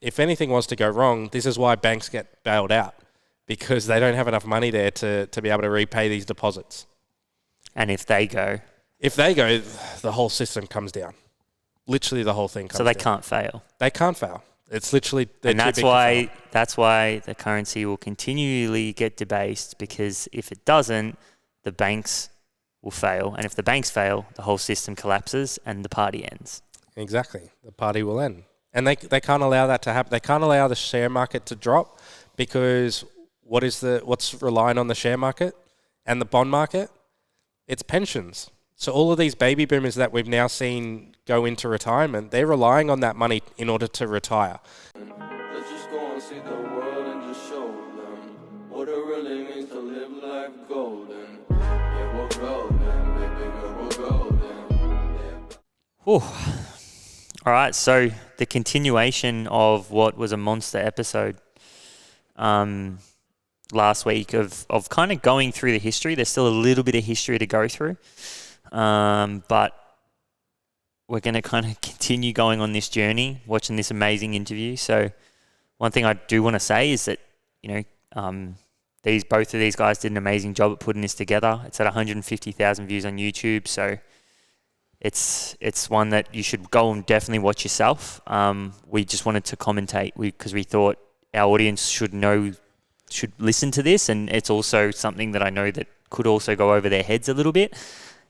if anything was to go wrong, this is why banks get bailed out, because they don't have enough money there to be able to repay these deposits. And if they go, the whole system comes down. Literally, the whole thing comes down. So they can't fail. They can't fail. It's literally, and that's why the currency will continually get debased, because if it doesn't, the banks will fail. And if the banks fail, the whole system collapses and the party ends. Exactly. The party will end. And they can't allow that to happen. They can't allow the share market to drop, because what's relying on the share market and the bond market? It's pensions. So all of these baby boomers that we've now seen go into retirement, they're relying on that money in order to retire. Let's just go and see the world and just show them what it really means to live life golden. Yeah, we're golden, baby girl, we're golden. Whew. All right, so the continuation of what was a monster episode last week of kind of going through the history. There's still a little bit of history to go through, but we're going to kind of continue going on this journey, watching this amazing interview. So one thing I do want to say is that, both of these guys did an amazing job at putting this together. It's at 150,000 views on YouTube, so it's one that you should go and definitely watch yourself. We just wanted to commentate because we thought our audience should listen to this, and it's also something that I know that could also go over their heads a little bit.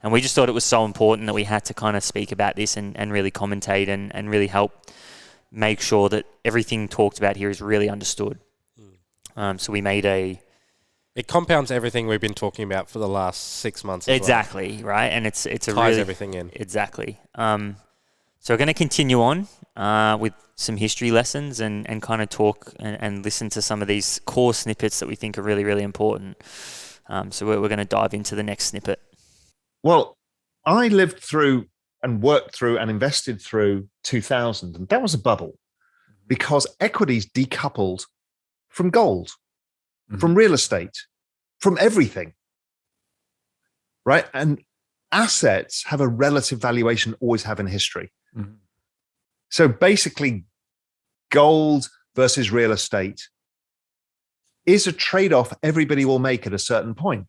And we just thought it was so important that we had to kind of speak about this and really commentate and really help make sure that everything talked about here is really understood. So we made It compounds everything we've been talking about for the last 6 months. Exactly, right? And it's ties everything in. Exactly. So we're going to continue on with some history lessons and kind of talk and listen to some of these core snippets that we think are really, really important. So we're going to dive into the next snippet. Well, I lived through and worked through and invested through 2000, and that was a bubble because equities decoupled from gold, from real estate, from everything, right? And assets have a relative valuation, always have in history. Mm-hmm. So basically, gold versus real estate is a trade-off everybody will make at a certain point.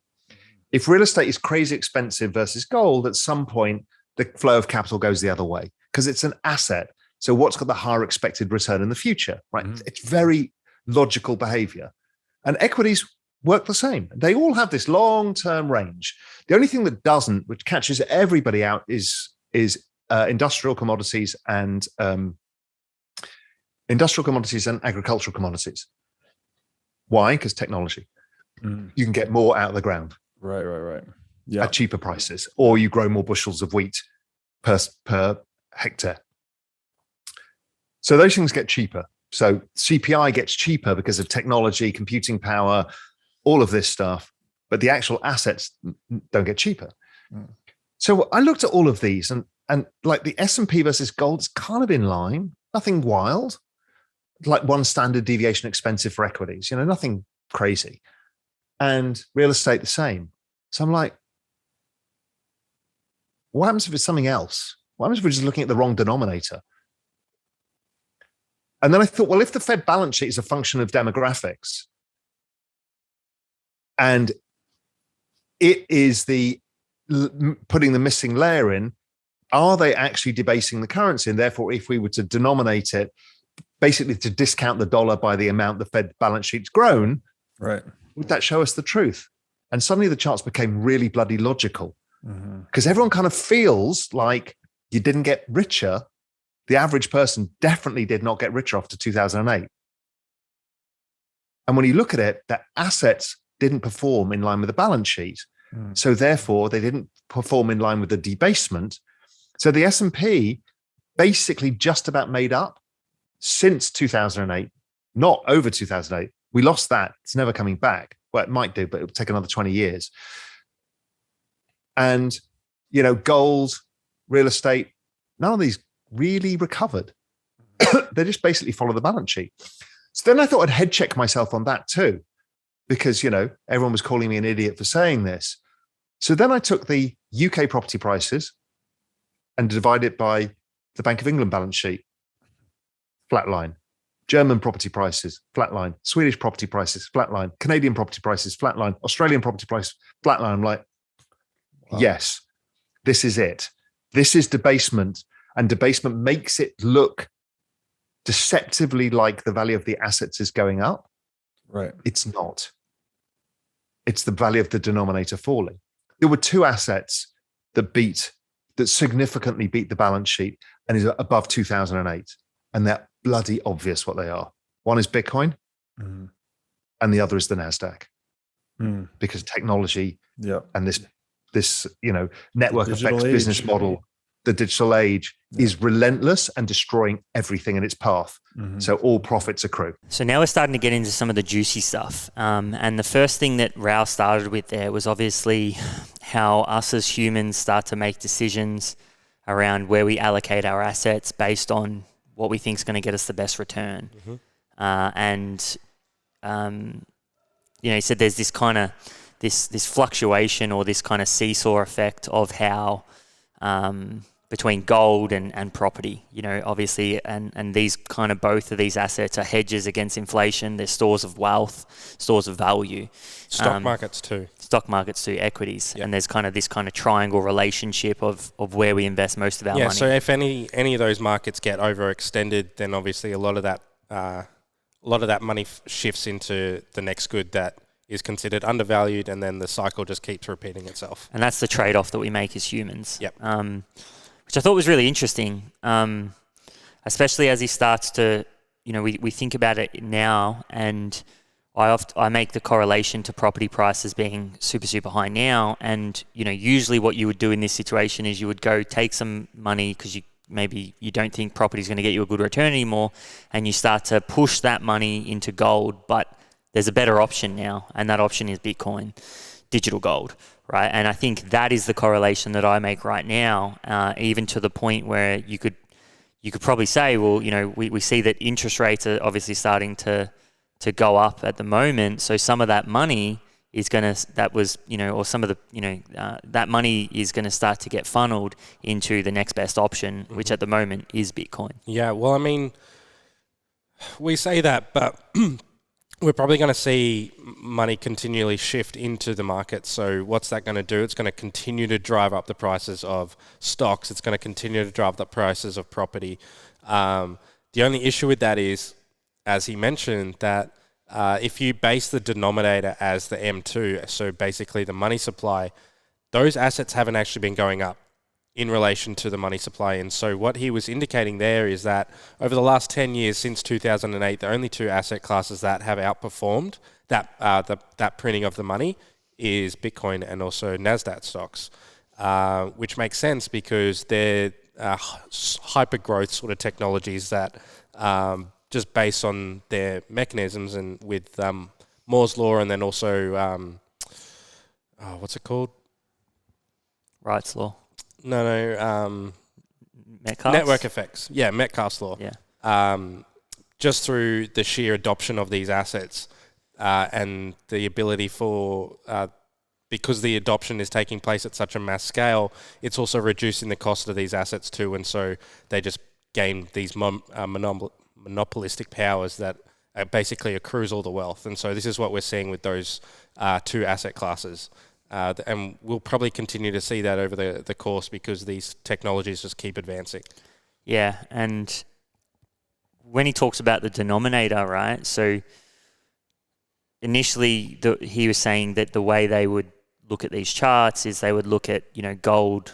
If real estate is crazy expensive versus gold, at some point, the flow of capital goes the other way because it's an asset. So what's got the higher expected return in the future, right? Mm-hmm. It's very logical behavior. And equities work the same. They all have this long-term range. The only thing that doesn't, which catches everybody out, is industrial commodities and agricultural commodities. Why? Because technology. Mm. You can get more out of the ground. Right. Yeah. At cheaper prices, or you grow more bushels of wheat per hectare. So those things get cheaper. So CPI gets cheaper because of technology, computing power, all of this stuff, but the actual assets don't get cheaper. Mm. So I looked at all of these and like the S&P versus gold is kind of in line, nothing wild, like one standard deviation expensive for equities, nothing crazy. And real estate the same. So I'm like, what happens if it's something else? What happens if we're just looking at the wrong denominator? And then I thought, well, if the Fed balance sheet is a function of demographics and it is putting the missing layer in, are they actually debasing the currency? And therefore, if we were to denominate it, basically to discount the dollar by the amount the Fed balance sheet's grown, right? Would that show us the truth? And suddenly the charts became really bloody logical because everyone kind of feels like you didn't get richer. The average person definitely did not get richer after 2008. And when you look at it, the assets didn't perform in line with the balance sheet. Mm. So therefore, they didn't perform in line with the debasement. So the S&P basically just about made up since 2008, not over 2008. We lost that. It's never coming back. Well, it might do, but it'll take another 20 years. And, gold, real estate, none of these really recovered. They just basically follow the balance sheet. So then I thought I'd head check myself on that too, because, everyone was calling me an idiot for saying this. So then I took the UK property prices and divided it by the Bank of England balance sheet, flat line. German property prices, flatline. Swedish property prices, flatline. Canadian property prices, flatline. Australian property price, flatline. I'm like, Wow. yes, this is it. This is debasement. And debasement makes it look deceptively like the value of the assets is going up. Right. It's not. It's the value of the denominator falling. There were two assets that significantly beat the balance sheet and is above 2008. And they're bloody obvious what they are. One is Bitcoin, Mhm. and the other is the NASDAQ. Mm. Because technology Yeah. and this network Digital effects age. business model, the digital age, is relentless and destroying everything in its path. Mhm. So all profits accrue. So now we're starting to get into some of the juicy stuff. And the first thing that Raoul started with there was obviously how us as humans start to make decisions around where we allocate our assets based on what we think is going to get us the best return. He said there's this kind of this fluctuation or this kind of seesaw effect of how between gold and property, obviously, and these kind of both of these assets are hedges against inflation. They're stores of wealth, stores of value. Stock markets too. Stock markets too, equities. Yep. And there's kind of this kind of triangle relationship of where we invest most of our money. So if any of those markets get overextended, then obviously a lot of that money shifts into the next good that is considered undervalued, and then the cycle just keeps repeating itself. And that's the trade-off that we make as humans. Yep. Which I thought was really interesting, especially as he starts to, we think about it now, and I make the correlation to property prices being super, super high now. And, usually what you would do in this situation is you would go take some money because maybe you don't think property is going to get you a good return anymore, and you start to push that money into gold. But there's a better option now, and that option is Bitcoin, digital gold, right? And I think that is the correlation that I make right now, even to the point where you could probably say, well, we see that interest rates are obviously starting to go up at the moment. So some of that money is going to, that money is going to start to get funneled into the next best option, which at the moment is Bitcoin. Yeah, well, I mean, we say that, but we're probably going to see money continually shift into the market. So what's that going to do? It's going to continue to drive up the prices of stocks. It's going to continue to drive up the prices of property. The only issue with that is, as he mentioned, that if you base the denominator as the M2, so basically the money supply, those assets haven't actually been going up in relation to the money supply. And so what he was indicating there is that over the last 10 years, since 2008, the only two asset classes that have outperformed that printing of the money is Bitcoin and also NASDAQ stocks, which makes sense because they're hyper growth sort of technologies that just based on their mechanisms and with Moore's law, and then also what's it called? Wright's law. No. Metcalfe's? Network effects. Yeah, Metcalfe's law. Yeah. Just through the sheer adoption of these assets and the ability for, because the adoption is taking place at such a mass scale, it's also reducing the cost of these assets too. And so they just gain these monopolistic powers that basically accrues all the wealth. And so this is what we're seeing with those two asset classes. And we'll probably continue to see that over the course because these technologies just keep advancing. Yeah, and when he talks about the denominator, right? So initially, he was saying that the way they would look at these charts is they would look at gold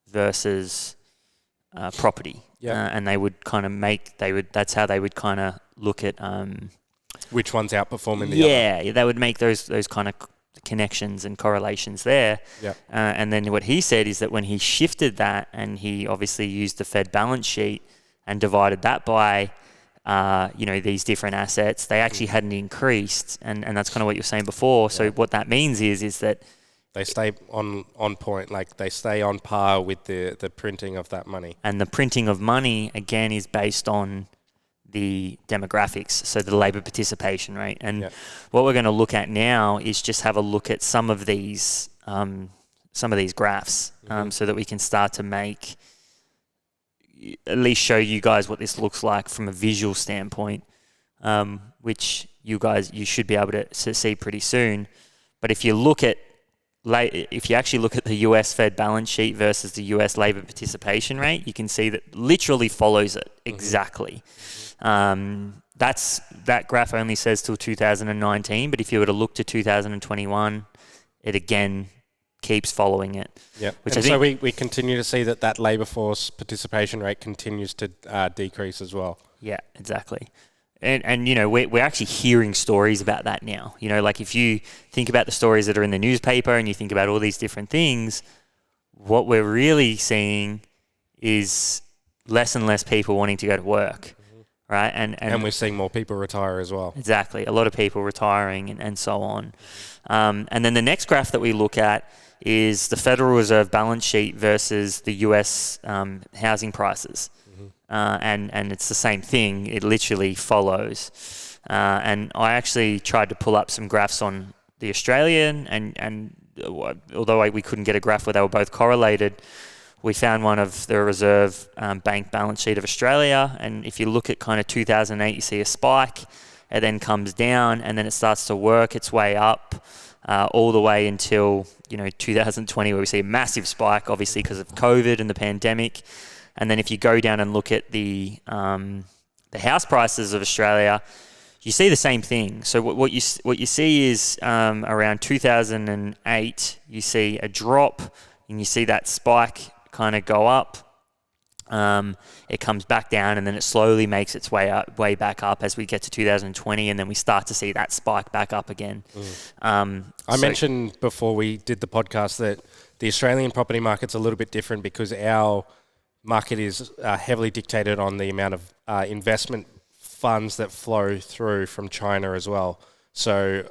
versus property, and they would kind of that's how they would kind of look at which one's outperforming the other. Yeah, they would make those kind of connections and correlations there. Yeah. And then what he said is that when he shifted that and he obviously used the Fed balance sheet and divided that by, these different assets, they actually hadn't increased. And that's kind of what you were saying before. Yeah. So what that means is that they stay on point, like they stay on par with the printing of that money. And the printing of money, again, is based on the demographics, so the labour participation rate. And what we're going to look at now is just have a look at some of these graphs, so that we can start to at least show you guys what this looks like from a visual standpoint which you should be able to see pretty soon. But if you actually look at the US Fed balance sheet versus the US labor participation rate, you can see that literally follows it exactly. That graph only says till 2019, but if you were to look to 2021, it again keeps following it. Yeah, and so we continue to see that labour force participation rate continues to decrease as well. Yeah, exactly. And we're actually hearing stories about that now. Like if you think about the stories that are in the newspaper and you think about all these different things, what we're really seeing is less and less people wanting to go to work, right? And we're seeing more people retire as well. Exactly. A lot of people retiring and so on. And then the next graph that we look at is the Federal Reserve balance sheet versus the US housing prices. And it's the same thing. It literally follows. And I actually tried to pull up some graphs on the Australian, and although we couldn't get a graph where they were both correlated, we found one of the Reserve Bank balance sheet of Australia. And if you look at kind of 2008, you see a spike. It then comes down, and then it starts to work its way up all the way until 2020, where we see a massive spike, obviously because of COVID and the pandemic. And then if you go down and look at the house prices of Australia, you see the same thing. So what you see is around 2008, you see a drop, and you see that spike kind of go up. It comes back down, and then it slowly makes its way back up as we get to 2020, and then we start to see that spike back up again. I mentioned before we did the podcast that the Australian property market's a little bit different because our market is heavily dictated on the amount of investment funds that flow through from China as well. So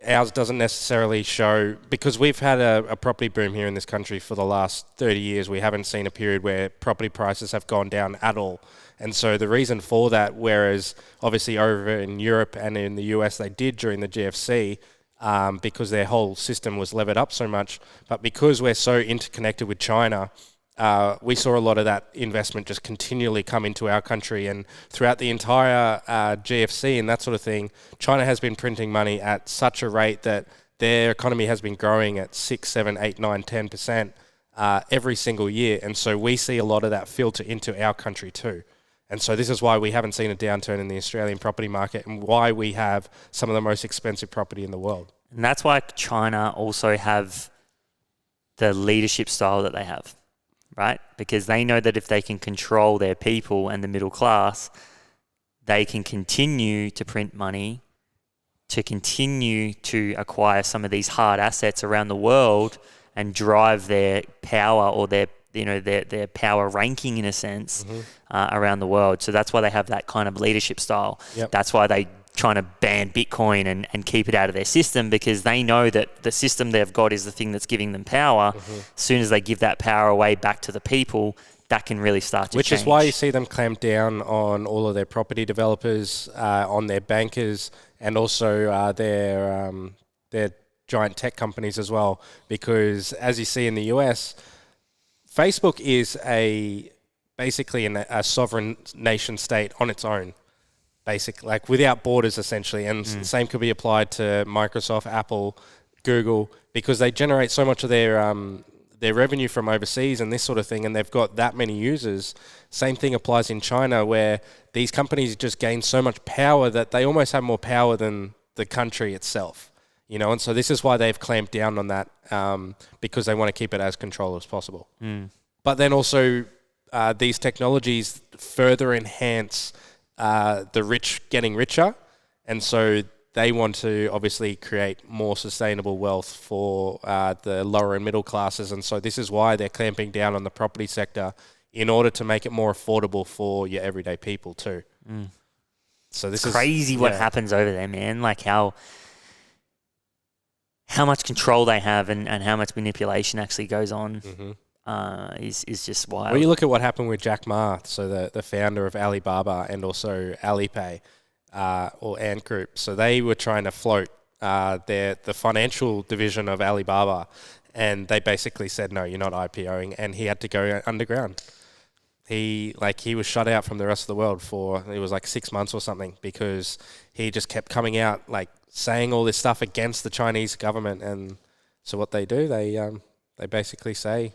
ours doesn't necessarily show, because we've had a property boom here in this country for the last 30 years. We haven't seen a period where property prices have gone down at all. And so the reason for that, whereas obviously over in Europe and in the US they did during the GFC, because their whole system was levered up so much, but because we're so interconnected with China, we saw a lot of that investment just continually come into our country, and throughout the entire GFC and that sort of thing, China has been printing money at such a rate that their economy has been growing at 6, 7, 8, 9, 10% every single year. And so we see a lot of that filter into our country too. And so this is why we haven't seen a downturn in the Australian property market, and why we have some of the most expensive property in the world. And that's why China also have the leadership style that they have. Right? Because they know that if they can control their people and the middle class, they can continue to print money, to continue to acquire some of these hard assets around the world and drive their power, or their power ranking in a sense, around the world. So that's why they have that kind of leadership style. Yep. That's why they trying to ban Bitcoin and keep it out of their system, because they know that the system they've got is the thing that's giving them power. As soon as they give that power away back to the people, that can really start to change. Which is why you see them clamp down on all of their property developers, on their bankers, and also their giant tech companies as well. Because as you see in the US, Facebook is basically a sovereign nation state on its own. Basic, like without borders essentially, and the same could be applied to Microsoft, Apple, Google, because they generate so much of their revenue from overseas and this sort of thing, and they've got that many users. Same thing applies in China, where these companies just gain so much power that they almost have more power than the country itself, and so this is why they've clamped down on that, because they want to keep it as controlled as possible. But then also these technologies further enhance the rich getting richer, and so they want to obviously create more sustainable wealth for the lower and middle classes, and so this is why they're clamping down on the property sector in order to make it more affordable for your everyday people too. So this is crazy what happens over there, man. Like how much control they have and how much manipulation actually goes on. Is just wild. Well, you look at what happened with Jack Ma, so the founder of Alibaba and also Alipay, or Ant Group. So they were trying to float the financial division of Alibaba, and they basically said, no, you're not IPOing, and he had to go underground. he was shut out from the rest of the world for, it was like 6 months or something, because he just kept coming out like saying all this stuff against the Chinese government. And so what they do, they basically say,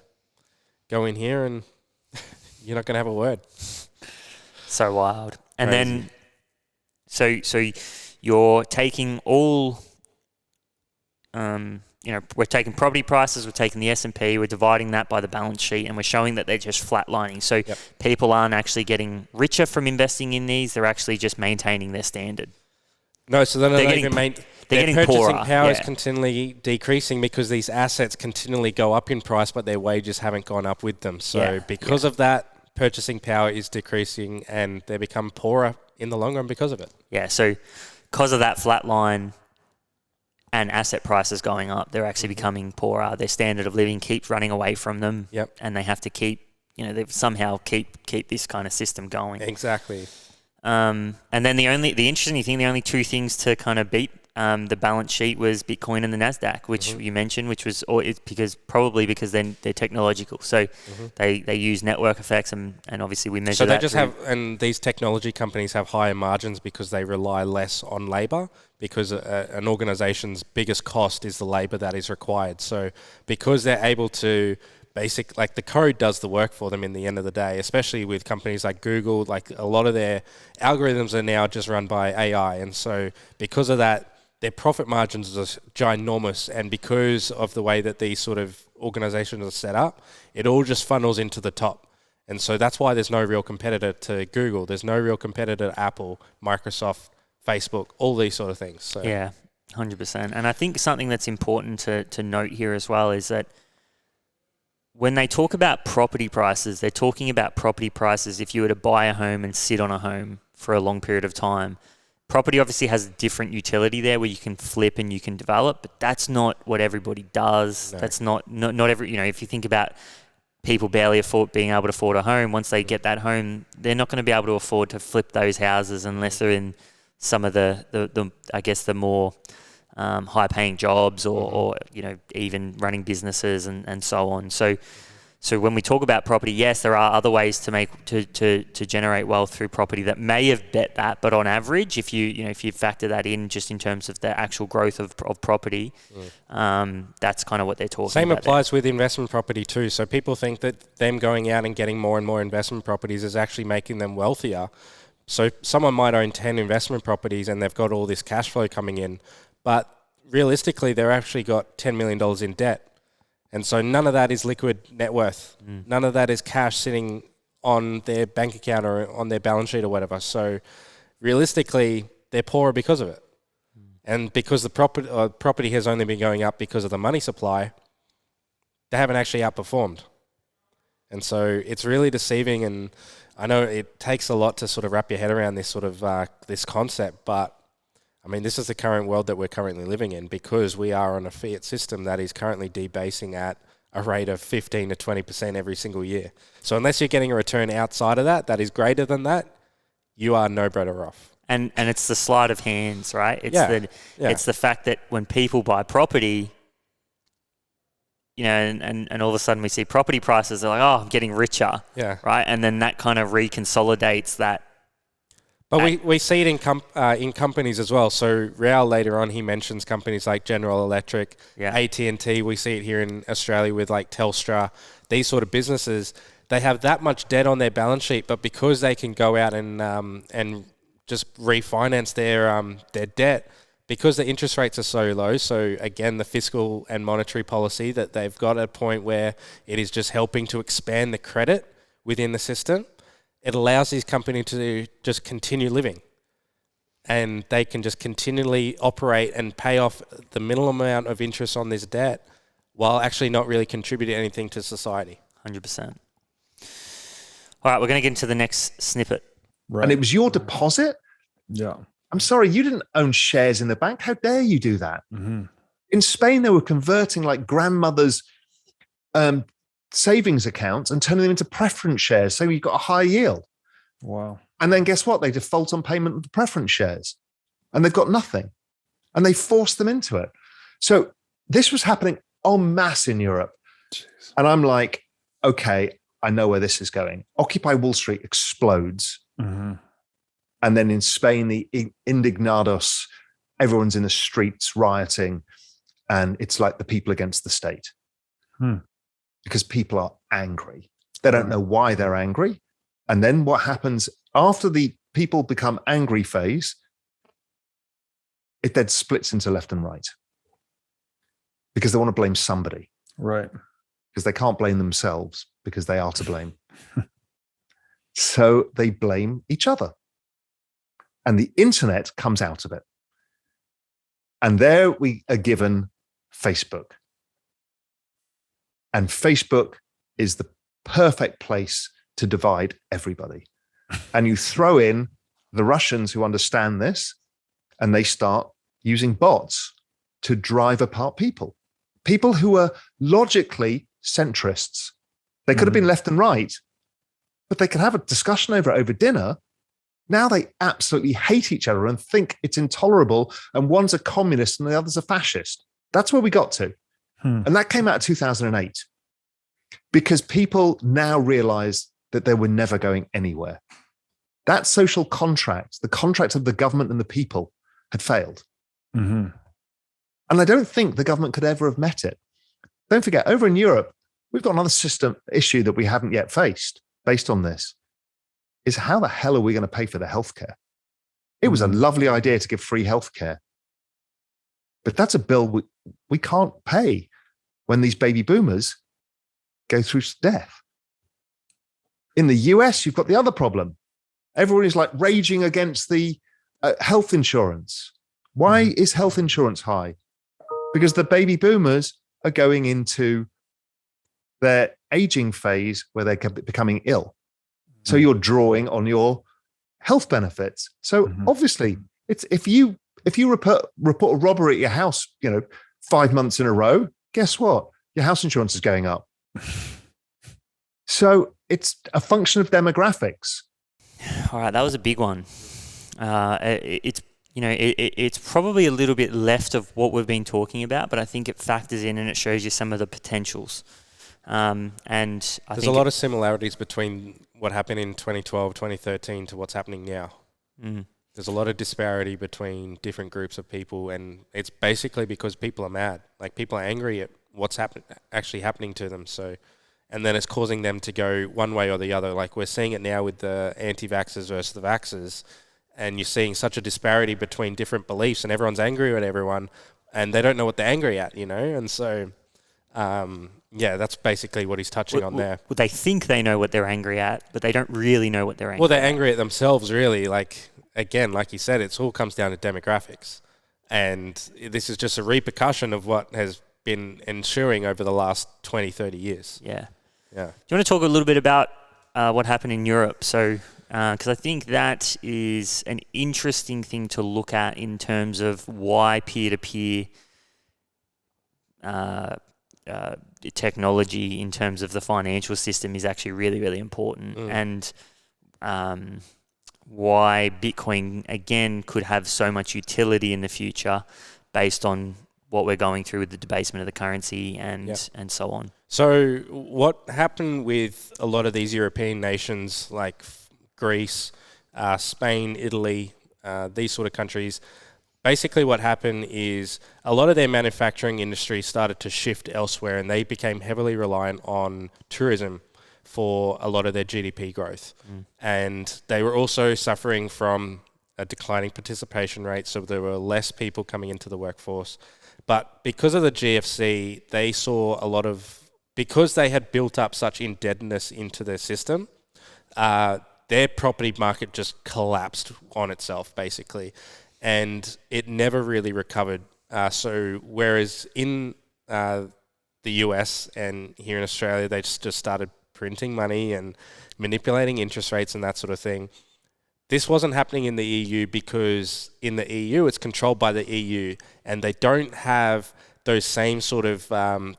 go in here and you're not going to have a word. So wild. And Crazy. then, so you're taking all, we're taking property prices, we're taking the S&P, we're dividing that by the balance sheet, and we're showing that they're just flatlining. So people aren't actually getting richer from investing in these; they're actually just maintaining their standard. No, so they're getting purchasing poorer, power is continually decreasing because these assets continually go up in price, but their wages haven't gone up with them. So because of that, purchasing power is decreasing, and they become poorer in the long run because of it. Yeah, so because of that flat line and asset prices going up, they're actually becoming poorer. Their standard of living keeps running away from them. Yep. And they have to keep, they somehow keep this kind of system going. Exactly. And then the interesting thing, the only two things to kind of beat the balance sheet was Bitcoin and the Nasdaq, which you mentioned, which was because then they're technological. So they use network effects, and obviously we measure that. So and these technology companies have higher margins because they rely less on labor, because an organization's biggest cost is the labor that is required. So because they're able to the code does the work for them in the end of the day, especially with companies like Google. Like a lot of their algorithms are now just run by AI. And so because of that, their profit margins are ginormous. And because of the way that these sort of organizations are set up, it all just funnels into the top. And so that's why there's no real competitor to Google. There's no real competitor to Apple, Microsoft, Facebook, all these sort of things. So yeah, 100%. And I think something that's important to note here as well is that when they talk about property prices, they're talking about property prices if you were to buy a home and sit on a home for a long period of time. Property obviously has a different utility there where you can flip and you can develop, but that's not what everybody does. No. That's not every, if you think about people barely being able to afford a home, once they get that home, they're not going to be able to afford to flip those houses unless they're in some of the I guess the more high-paying jobs or even running businesses and so on. So when we talk about property, yes, there are other ways to generate wealth through property that may have bet that, but on average, if you factor that in just in terms of the actual growth of property, that's kind of what they're talking about. Same applies with investment property too. So people think that them going out and getting more and more investment properties is actually making them wealthier. So someone might own 10 investment properties and they've got all this cash flow coming in, but realistically, they've actually got $10 million in debt. And so none of that is liquid net worth. None of that is cash sitting on their bank account or on their balance sheet or whatever. So realistically, they're poorer because of it. And because the property has only been going up because of the money supply, they haven't actually outperformed. And so it's really deceiving. And I know it takes a lot to sort of wrap your head around this sort of this concept, but I mean, this is the current world that we're currently living in because we are on a fiat system that is currently debasing at a rate of 15 to 20% every single year. So unless you're getting a return outside of that is greater than that, you are no better off. And it's the sleight of hands, right? It's the fact that when people buy property, and all of a sudden we see property prices, they're like, oh, I'm getting richer, right? And then that kind of reconsolidates that. But we see it in companies as well. So Raoul later on, he mentions companies like General Electric, AT&T. We see it here in Australia with like Telstra. These sort of businesses, they have that much debt on their balance sheet, but because they can go out and just refinance their debt, because the interest rates are so low. So again, the fiscal and monetary policy that they've got at a point where it is just helping to expand the credit within the system. It allows these companies to just continue living, and they can just continually operate and pay off the minimal amount of interest on this debt while actually not really contributing anything to society. 100%. All right, we're going to get into the next snippet. Right. And it was your deposit? Yeah. I'm sorry, you didn't own shares in the bank. How dare you do that? Mm-hmm. In Spain, they were converting like grandmother's savings accounts and turning them into preference shares. So you got a high yield. Wow. And then guess what? They default on payment of the preference shares and they've got nothing. And they forced them into it. So this was happening en masse in Europe. Jeez. And I'm like, okay, I know where this is going. Occupy Wall Street explodes. Mm-hmm. And then in Spain, the Indignados, everyone's in the streets rioting. And it's like the people against the state. Because people are angry. They don't know why they're angry. And then what happens after the people become angry phase, it then splits into left and right. Because they want to blame somebody. Right. Because they can't blame themselves because they are to blame. So they blame each other. And the internet comes out of it. And there we are given Facebook. And Facebook is the perfect place to divide everybody. And you throw in the Russians who understand this, and they start using bots to drive apart people. People who are logically centrists. They could have been left and right, but they could have a discussion over dinner. Now they absolutely hate each other and think it's intolerable, and one's a communist and the other's a fascist. That's where we got to. And that came out of 2008 because people now realize that they were never going anywhere. That social contract, the contract of the government and the people, had failed. And I don't think the government could ever have met it. Don't forget, over in Europe, we've got another system issue that we haven't yet faced based on this, is how the hell are we going to pay for the healthcare? It was a lovely idea to give free healthcare, but that's a bill we can't pay when these baby boomers go through death. In the US, you've got the other problem. Everyone is like raging against the health insurance. Why is health insurance high? Because the baby boomers are going into their aging phase where they're becoming ill. So you're drawing on your health benefits. So obviously, it's if you report a robbery at your house, 5 months in a row, guess what? Your house insurance is going up. So it's a function of demographics. All right, that was a big one. It's probably a little bit left of what we've been talking about, but I think it factors in and it shows you some of the potentials. And there's a lot of similarities between what happened in 2012, 2013 to what's happening now. There's a lot of disparity between different groups of people, and it's basically because people are mad. Like, people are angry at what's actually happening to them. So, and then it's causing them to go one way or the other. Like, we're seeing it now with the anti-vaxxers versus the vaxxers, and you're seeing such a disparity between different beliefs, and everyone's angry at everyone, and they don't know what they're angry at, And so, that's basically what he's touching on there. Well, they think they know what they're angry at, but they don't really know what they're angry at. Well, they're angry at themselves, really. Like, again, like you said, it all comes down to demographics. And this is just a repercussion of what has been ensuing over the last 20, 30 years. Yeah. Yeah. Do you want to talk a little bit about what happened in Europe? So, because I think that is an interesting thing to look at in terms of why peer-to-peer technology in terms of the financial system is actually really, really important, and why Bitcoin, again, could have so much utility in the future based on what we're going through with the debasement of the currency and so on. So what happened with a lot of these European nations like Greece, Spain, Italy, these sort of countries, basically what happened is a lot of their manufacturing industry started to shift elsewhere, and they became heavily reliant on tourism for a lot of their GDP growth. And they were also suffering from a declining participation rate, so there were less people coming into the workforce. But because of the GFC, they saw a lot of, because they had built up such indebtedness into their system, their property market just collapsed on itself, basically. And it never really recovered. So whereas in the US and here in Australia, they just started printing money and manipulating interest rates and that sort of thing. This wasn't happening in the EU because in the EU, it's controlled by the EU, and they don't have those same sort of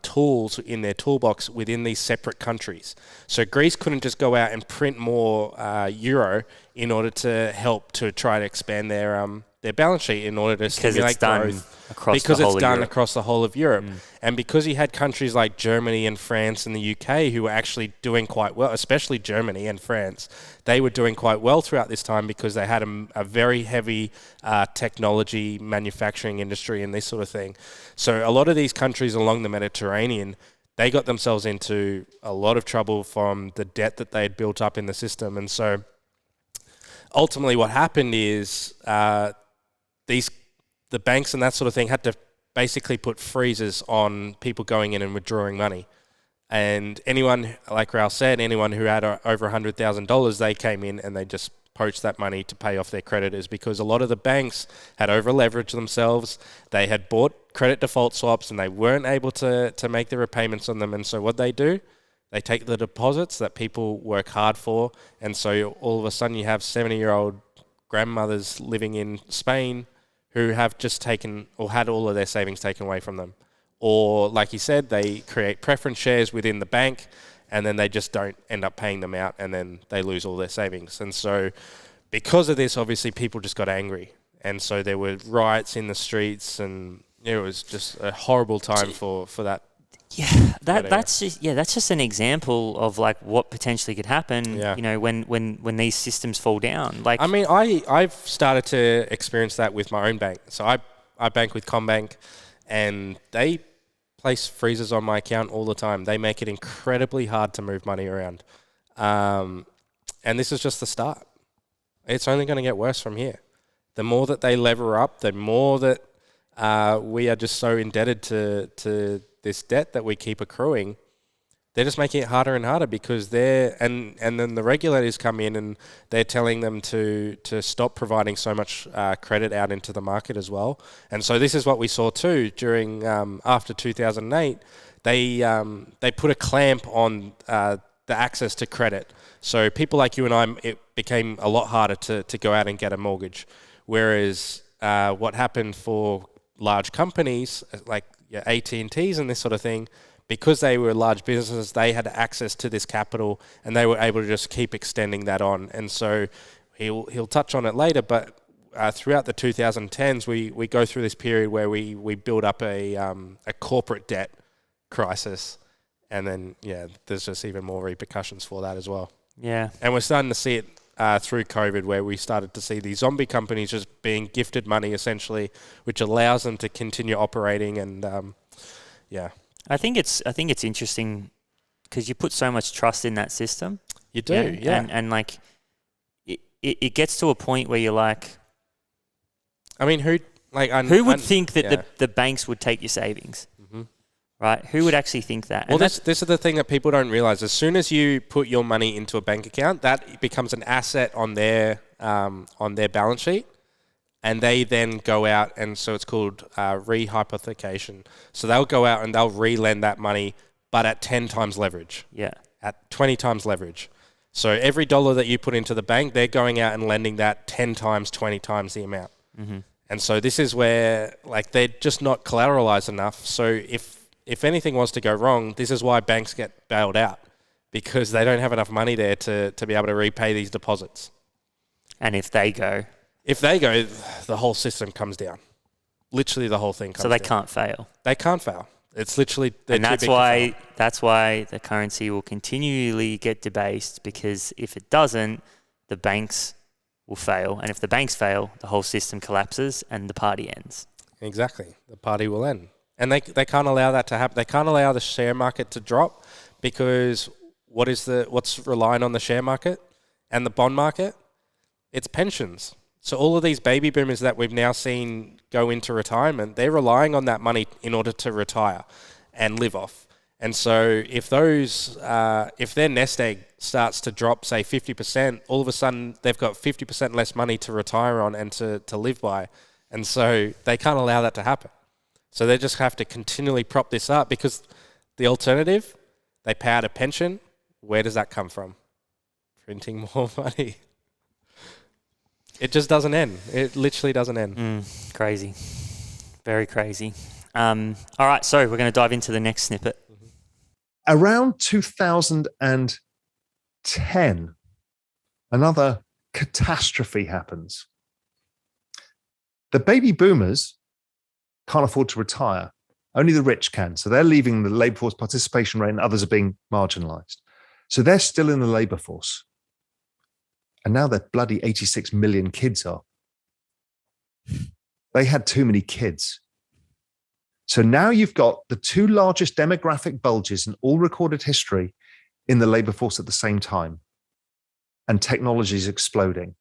tools in their toolbox within these separate countries. So Greece couldn't just go out and print more euro in order to help to try to expand their balance sheet in order to stimulate growth. Because it's done across the whole of Europe. And because you had countries like Germany and France and the UK who were actually doing quite well, especially Germany and France, they were doing quite well throughout this time because they had a very heavy technology manufacturing industry and this sort of thing. So a lot of these countries along the Mediterranean, they got themselves into a lot of trouble from the debt that they had built up in the system. And so ultimately what happened is the banks and that sort of thing had to basically put freezers on people going in and withdrawing money. And anyone, like Raoul said, anyone who had over $100,000, they came in and they just poached that money to pay off their creditors because a lot of the banks had over-leveraged themselves. They had bought credit default swaps and they weren't able to make the repayments on them. And so what they do, they take the deposits that people work hard for. And so all of a sudden you have 70-year-old grandmothers living in Spain who have just taken or had all of their savings taken away from them. Or, like you said, they create preference shares within the bank and then they just don't end up paying them out and then they lose all their savings. And so because of this, obviously, people just got angry. And so there were riots in the streets and it was just a horrible time for that. Yeah, that's just an example of like what potentially could happen. Yeah. You know, when these systems fall down. Like, I mean, I've started to experience that with my own bank. So I bank with Combank, and they place freezers on my account all the time. They make it incredibly hard to move money around, and this is just the start. It's only going to get worse from here. The more that they lever up, the more that we are just so indebted to this debt that we keep accruing. They're just making it harder and harder because and then the regulators come in and they're telling them to stop providing so much credit out into the market as well. And so this is what we saw too during after 2008. They put a clamp on the access to credit. So people like you and I, it became a lot harder to go out and get a mortgage. Whereas what happened for large companies like AT&Ts and this sort of thing, because they were large businesses, they had access to this capital and they were able to just keep extending that on. And so he'll touch on it later, but throughout the 2010s, we go through this period where we build up a corporate debt crisis. And then, there's just even more repercussions for that as well. Yeah. And we're starting to see it through COVID, where we started to see these zombie companies just being gifted money, essentially, which allows them to continue operating. And I think it's interesting because you put so much trust in that system. You do, yeah. And like, it gets to a point where you're like, I mean, who would think that the banks would take your savings? Mm-hmm. Right? Who would actually think that? Well, this is the thing that people don't realize. As soon as you put your money into a bank account, that becomes an asset on their balance sheet, and they then go out, and so it's called rehypothecation. So they'll go out and they'll re-lend that money, but at 10 times leverage. Yeah. At 20 times leverage. So every dollar that you put into the bank, they're going out and lending that 10 times, 20 times the amount. Mm-hmm. And so this is where, like, they're just not collateralized enough. So if anything was to go wrong, this is why banks get bailed out, because they don't have enough money there to be able to repay these deposits. And if they go, the whole system comes down. Literally, the whole thing comes down. So they can't fail. They can't fail. It's literally, and that's why the currency will continually get debased, because if it doesn't, the banks will fail. And if the banks fail, the whole system collapses and the party ends. Exactly. The party will end. And they can't allow that to happen. They can't allow the share market to drop, because what's relying on the share market and the bond market? It's pensions. So all of these baby boomers that we've now seen go into retirement, they're relying on that money in order to retire and live off. And so if their nest egg starts to drop, say 50%, all of a sudden they've got 50% less money to retire on and to live by. And so they can't allow that to happen. So they just have to continually prop this up, because the alternative, they pay out a pension. Where does that come from? Printing more money. It just doesn't end. It literally doesn't end. Crazy. Very crazy. All right, so we're going to dive into the next snippet. Around 2010, another catastrophe happens. The baby boomers can't afford to retire. Only the rich can. So they're leaving the labor force participation rate and others are being marginalized. So they're still in the labor force. And now that bloody 86 million kids are. They had too many kids. So now you've got the two largest demographic bulges in all recorded history in the labor force at the same time. And technology is exploding.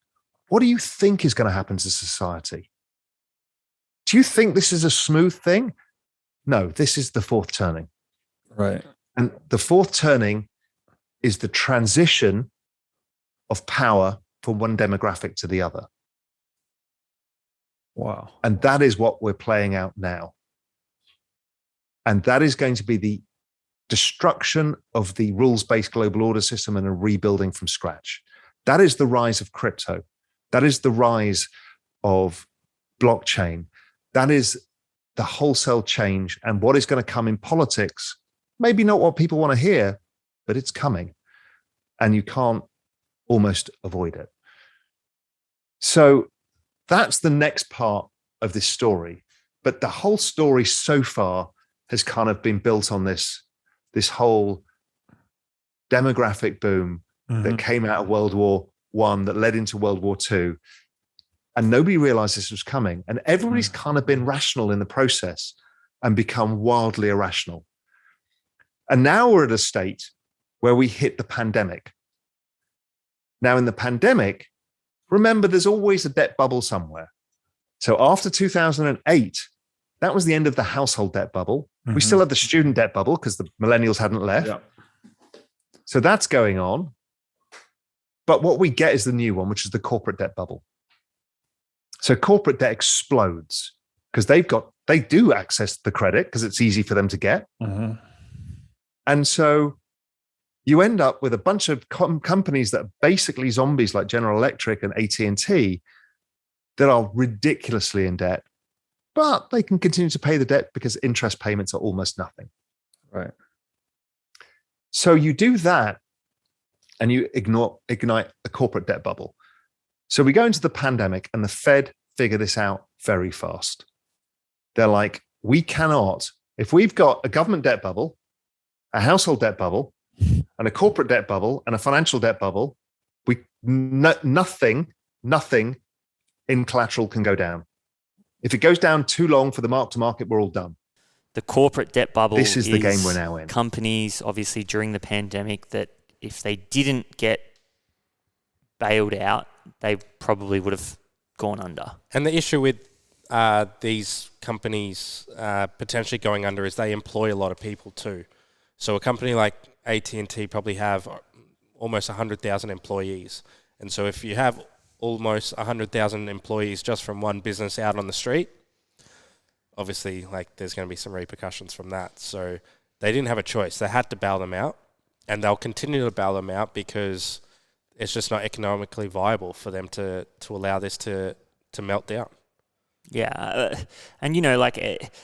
What do you think is going to happen to society? Do you think this is a smooth thing? No, this is the fourth turning. Right. And the fourth turning is the transition of power from one demographic to the other. Wow. And that is what we're playing out now. And that is going to be the destruction of the rules-based global order system and a rebuilding from scratch. That is the rise of crypto. That is the rise of blockchain. That is the wholesale change. And what is going to come in politics, maybe not what people want to hear, but it's coming. And you can't almost avoid it. So that's the next part of this story. But the whole story so far has kind of been built on this whole demographic boom that came out of World War I that led into World War II. And nobody realized this was coming. And everybody's kind of been rational in the process and become wildly irrational. And now we're at a state where we hit the pandemic. Now in the pandemic, remember, there's always a debt bubble somewhere. So after 2008, that was the end of the household debt bubble. We still had the student debt bubble because the millennials hadn't left. Yeah. So that's going on. But what we get is the new one, which is the corporate debt bubble. So corporate debt explodes because they do access the credit because it's easy for them to get. And so you end up with a bunch of companies that are basically zombies like General Electric and AT&T that are ridiculously in debt, but they can continue to pay the debt because interest payments are almost nothing. Right. So you do that and you ignite a corporate debt bubble. So we go into the pandemic and the Fed figure this out very fast. They're like, we cannot, if we've got a government debt bubble, a household debt bubble, and a corporate debt bubble and a financial debt bubble, nothing in collateral can go down. If it goes down too long for the mark to market, we're all done. The corporate debt bubble This is the game we're now in. Companies, obviously, during the pandemic, that if they didn't get bailed out, they probably would have gone under. And the issue with these companies potentially going under is they employ a lot of people too. So a company like AT&T probably have almost 100,000 employees. And so if you have almost 100,000 employees just from one business out on the street, obviously there's going to be some repercussions from that. So they didn't have a choice. They had to bail them out, and they'll continue to bail them out because it's just not economically viable for them to allow this to melt down. Yeah, and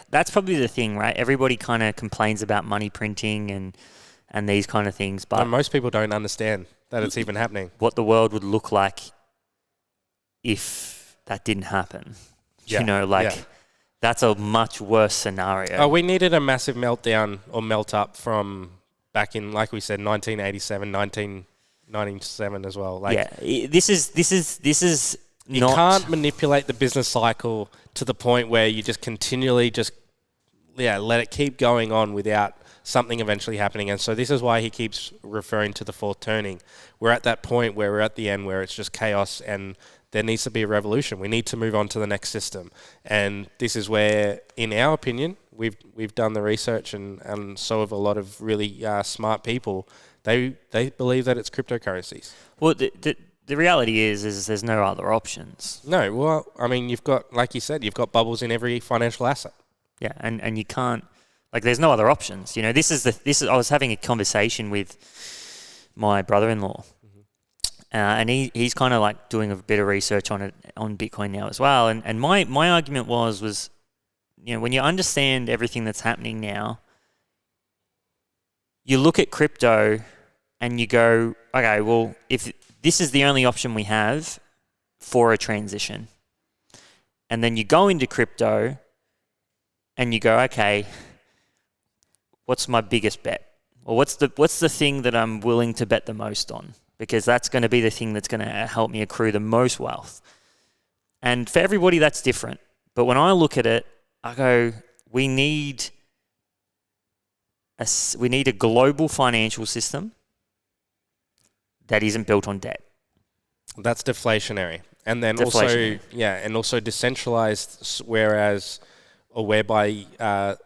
that's probably the thing, right? Everybody kind of complains about money printing and these kind of things, but most people don't understand that it's even happening. What the world would look like if that didn't happen. Yeah. That's a much worse scenario. Oh, we needed a massive meltdown or melt up from back in, like we said, 1987, 1997 as well. This is you not... can't manipulate the business cycle to the point where you just continually let it keep going on without something eventually happening. And so this is why he keeps referring to the fourth turning. We're at that point where we're at the end where it's just chaos and there needs to be a revolution. We need to move on to the next system. And this is where, in our opinion, we've done the research and so have a lot of really smart people. They believe that it's cryptocurrencies. Well, the reality is there's no other options. No, well, I mean, you've got, like you said, you've got bubbles in every financial asset. Yeah, and you can't, there's no other options. This is I was having a conversation with my brother-in-law, and he's kind of doing a bit of research on Bitcoin now as well. And my argument was when you understand everything that's happening now, you look at crypto and you go, okay, well, if this is the only option we have for a transition. And then you go into crypto and you go, okay, what's my biggest bet? Or what's the thing that I'm willing to bet the most on? Because that's going to be the thing that's going to help me accrue the most wealth. And for everybody, that's different. But when I look at it, I go, we need a global financial system that isn't built on debt. That's deflationary. And then Deflationary. also decentralized, whereby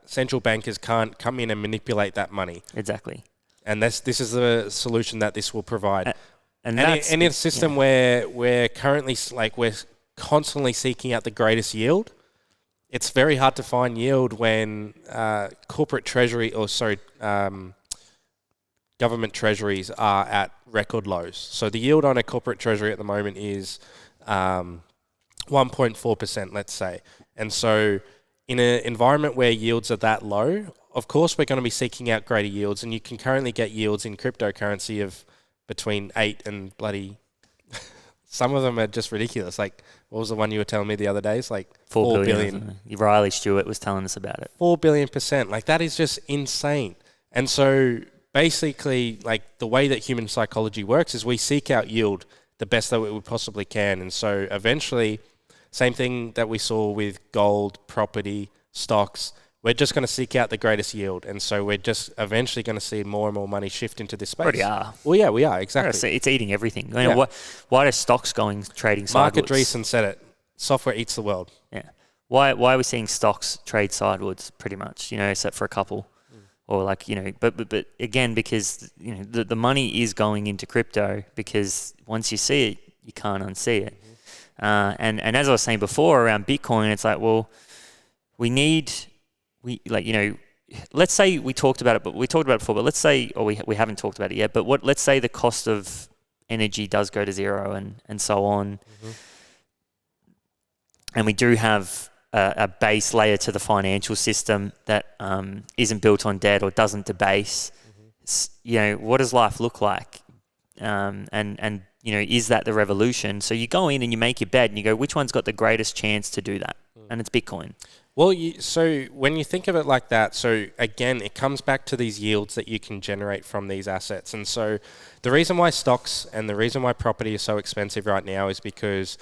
central bankers can't come in and manipulate that money. Exactly. And this is the solution that this will provide. And in a system where we're currently we're constantly seeking out the greatest yield, it's very hard to find yield when corporate treasury government treasuries are at record lows. So the yield on a corporate treasury at the moment is 1.4%, let's say. And so in an environment where yields are that low, of course we're going to be seeking out greater yields, and you can currently get yields in cryptocurrency of between 8 and bloody... Some of them are just ridiculous. Like, what was the one you were telling me the other day? It's like 4 billion. Riley Stewart was telling us about it. 4 billion%. Like, that is just insane. And so basically, like, the way that human psychology works is we seek out yield the best that we possibly can. And so eventually, same thing that we saw with gold, property, stocks, we're just going to seek out the greatest yield. And so we're just eventually going to see more and more money shift into this space. Already are. Well, yeah, we are, exactly. It's eating everything. You know, why are stocks trading sideways? Mark Andreessen said it. Software eats the world. Yeah. Why are we seeing stocks trade sideways pretty much, except for a couple? Or but again, because, the money is going into crypto, because once you see it, you can't unsee it. And as I was saying before around Bitcoin, it's like, well, let's say we talked about it before, but let's say, or we haven't talked about it yet, but let's say the cost of energy does go to zero and so on. Mm-hmm. And we do have a base layer to the financial system that isn't built on debt or doesn't debase. Mm-hmm. What does life look like? And is that the revolution? So you go in and you make your bet and you go, which one's got the greatest chance to do that? And it's Bitcoin. Well, so when you think of it like that, so again, it comes back to these yields that you can generate from these assets. And so the reason why stocks and the reason why property is so expensive right now is because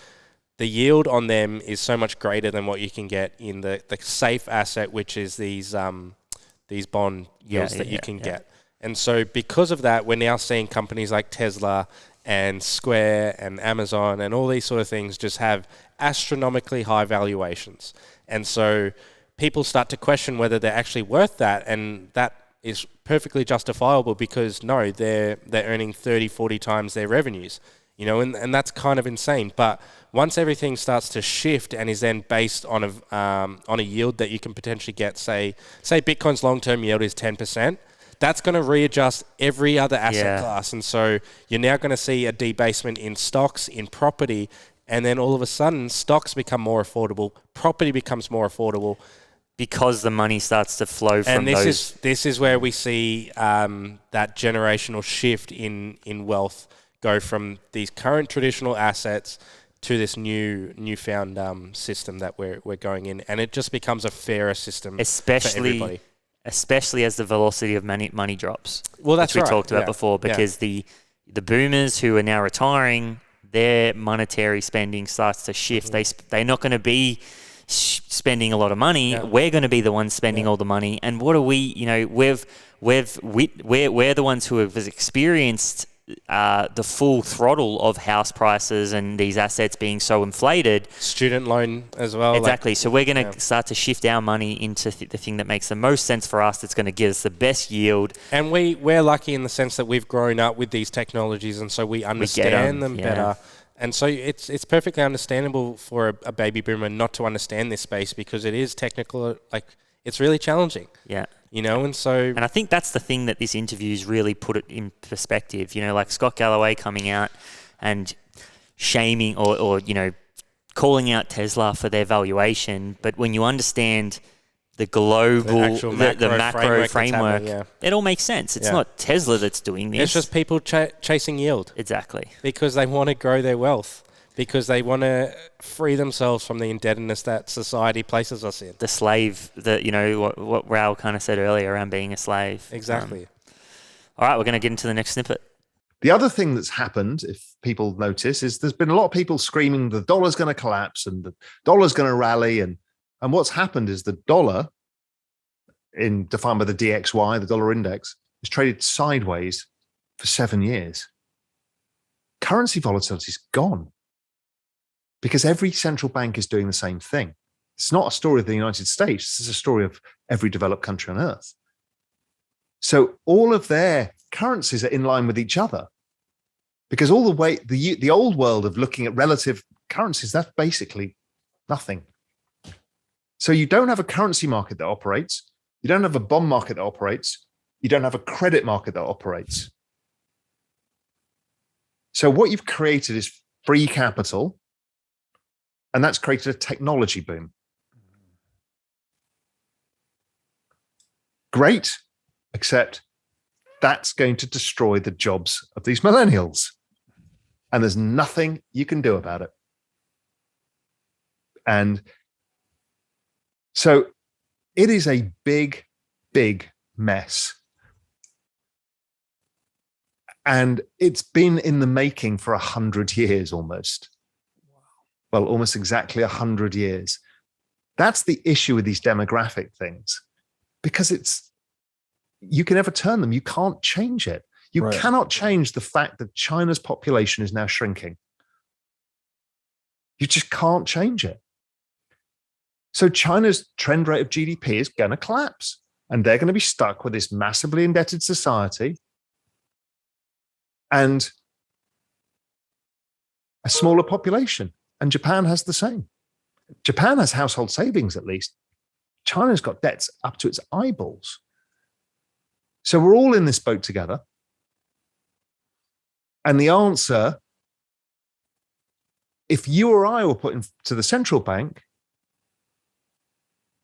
the yield on them is so much greater than what you can get in the safe asset, which is these bond yields that you can get. And so because of that, we're now seeing companies like Tesla and Square and Amazon and all these sort of things just have astronomically high valuations. And so people start to question whether they're actually worth that, and that is perfectly justifiable because, no, they're earning 30, 40 times their revenues, and that's kind of insane. But once everything starts to shift and is then based on a yield that you can potentially get, say Bitcoin's long-term yield is 10%, that's going to readjust every other asset class. And so you're now going to see a debasement in stocks, in property, and then all of a sudden stocks become more affordable, property becomes more affordable. Because the money starts to flow from those. And this is where we see that generational shift in wealth go from these current traditional assets to this newfound system that we're going in. And it just becomes a fairer system for everybody. Especially as the velocity of money drops. Well, that's which right. we talked about before, because the boomers who are now retiring, their monetary spending starts to shift. Mm-hmm. They're not going to be spending a lot of money. Yeah. We're going to be the ones spending all the money. And what are we? We're the ones who have experienced the full throttle of house prices and these assets being so inflated. Student loan as well. Exactly. So we're going to start to shift our money into the thing that makes the most sense for us, that's going to give us the best yield. And we're lucky in the sense that we've grown up with these technologies, and so we understand them better. And so it's perfectly understandable for a baby boomer not to understand this space, because it is technical, it's really challenging. Yeah. And I think that's the thing that this interview's really put it in perspective. Like Scott Galloway coming out and shaming or calling out Tesla for their valuation. But when you understand the global, actual the macro framework that's framework, happening, yeah. it all makes sense. It's Yeah. not Tesla that's doing this. It's just people chasing yield exactly. because they want to grow their wealth, because they want to free themselves from the indebtedness that society places us in. The slave, what Raoul kind of said earlier around being a slave. Exactly. All right, we're going to get into the next snippet. The other thing that's happened, if people notice, is there's been a lot of people screaming the dollar's going to collapse and the dollar's going to rally. And what's happened is the dollar, defined by the DXY, the dollar index, has traded sideways for 7 years. Currency volatility is gone because every central bank is doing the same thing. It's not a story of the United States. This is a story of every developed country on earth. So all of their currencies are in line with each other because all the way, the old world of looking at relative currencies, that's basically nothing. So you don't have a currency market that operates. You don't have a bond market that operates. You don't have a credit market that operates. So what you've created is free capital, and that's created a technology boom. Great, except that's going to destroy the jobs of these millennials. And there's nothing you can do about it. And so it is a big, big mess. And it's been in the making for 100 years almost. Well, almost exactly 100 years. That's the issue with these demographic things, because you can never turn them. You can't change it. You cannot change the fact that China's population is now shrinking. You just can't change it. So China's trend rate of GDP is going to collapse, and they're going to be stuck with this massively indebted society and a smaller population. And Japan has the same. Japan has household savings, at least. China's got debts up to its eyeballs. So we're all in this boat together. And the answer, if you or I were put into the central bank,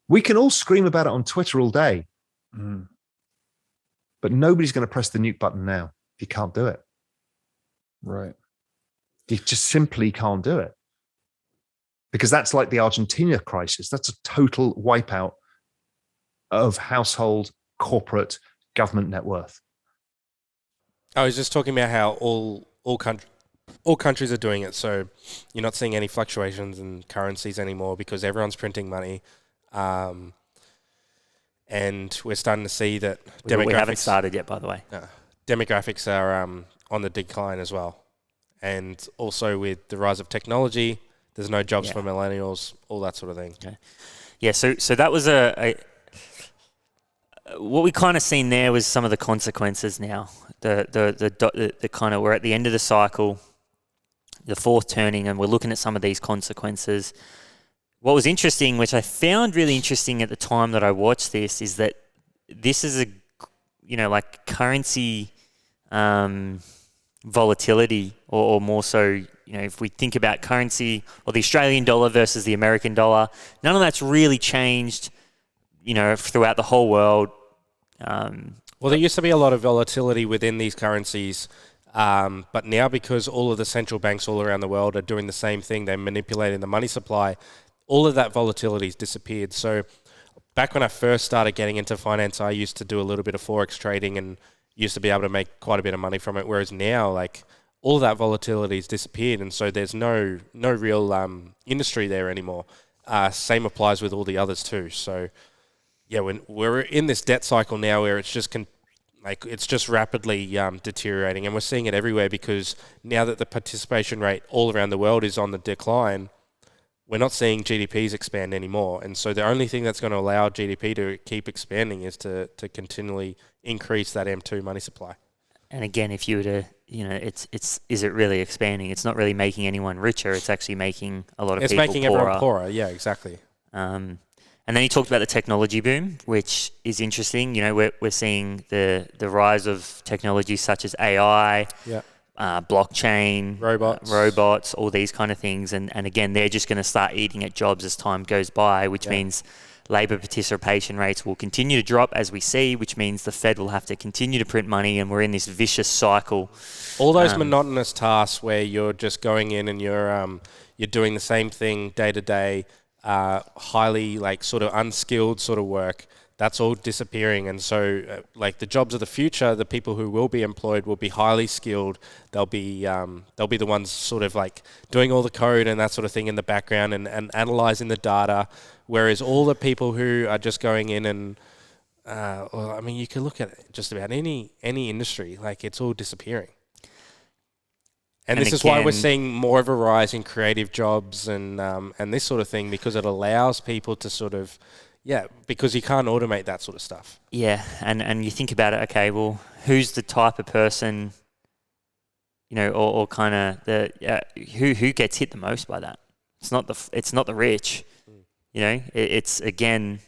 we can all scream about it on Twitter all day. Mm. But nobody's going to press the nuke button now. You can't do it. Right. You just simply can't do it. Because that's like the Argentina crisis. That's a total wipeout of household, corporate, government net worth. I was just talking about how all countries are doing it. So you're not seeing any fluctuations in currencies anymore because everyone's printing money. And we're starting to see that demographics... We haven't started yet, by the way. Demographics are on the decline as well. And also with the rise of technology, there's no jobs for millennials, all that sort of thing. Okay. Yeah, so that was what we kind of seen there was some of the consequences now. The kind of, we're at the end of the cycle, the fourth turning, and we're looking at some of these consequences. What was interesting, which I found really interesting at the time that I watched this, is that this is like currency volatility, or more so, if we think about currency or the Australian dollar versus the American dollar, none of that's really changed, throughout the whole world. Well, there used to be a lot of volatility within these currencies, but now because all of the central banks all around the world are doing the same thing, they're manipulating the money supply, all of that volatility has disappeared. So back when I first started getting into finance, I used to do a little bit of Forex trading and used to be able to make quite a bit of money from it, whereas now, like, all of that volatility has disappeared, and so there's no real industry there anymore. Same applies with all the others too. So yeah, we're in this debt cycle now where it's just rapidly deteriorating, and we're seeing it everywhere because now that the participation rate all around the world is on the decline, we're not seeing GDPs expand anymore. And so the only thing that's going to allow GDP to keep expanding is to continually increase that M2 money supply. And again, if you were to, is it really expanding? It's not really making anyone richer. It's actually making a lot of people poorer. It's making everyone poorer. Yeah, exactly. And then you talked about the technology boom, which is interesting. We're seeing the rise of technologies such as AI, blockchain, robots, all these kind of things. And again, they're just going to start eating at jobs as time goes by, which means Labor participation rates will continue to drop, as we see, which means the Fed will have to continue to print money, and we're in this vicious cycle. All those monotonous tasks where you're just going in and you're doing the same thing day to day, highly like sort of unskilled sort of work, that's all disappearing. And so like the jobs of the future, the people who will be employed will be highly skilled. They'll be the ones sort of like doing all the code and that sort of thing in the background and analyzing the data. Whereas all the people who are just going in and, well, I mean, you can look at just about any industry, like it's all disappearing. And this is why we're seeing more of a rise in creative jobs and this sort of thing, because it allows people to sort of, because you can't automate that sort of stuff. Yeah, and you think about it, okay, well, who's the type of person, or kind of who gets hit the most by that? It's not the rich, It's again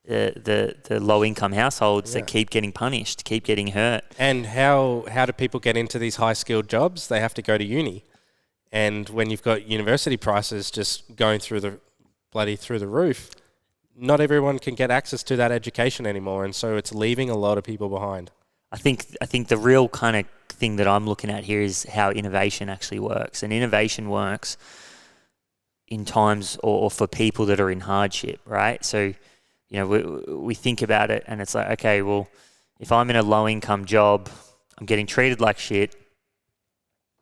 the low income households that keep getting punished, keep getting hurt. And how do people get into these high skilled jobs? They have to go to uni, and when you've got university prices just going through the roof, not everyone can get access to that education anymore, and so it's leaving a lot of people behind. I think the real kind of thing that I'm looking at here is how innovation actually works, and innovation works in times or for people that are in hardship, right? So, we think about it, and it's like, okay, well, if I'm in a low income job, I'm getting treated like shit.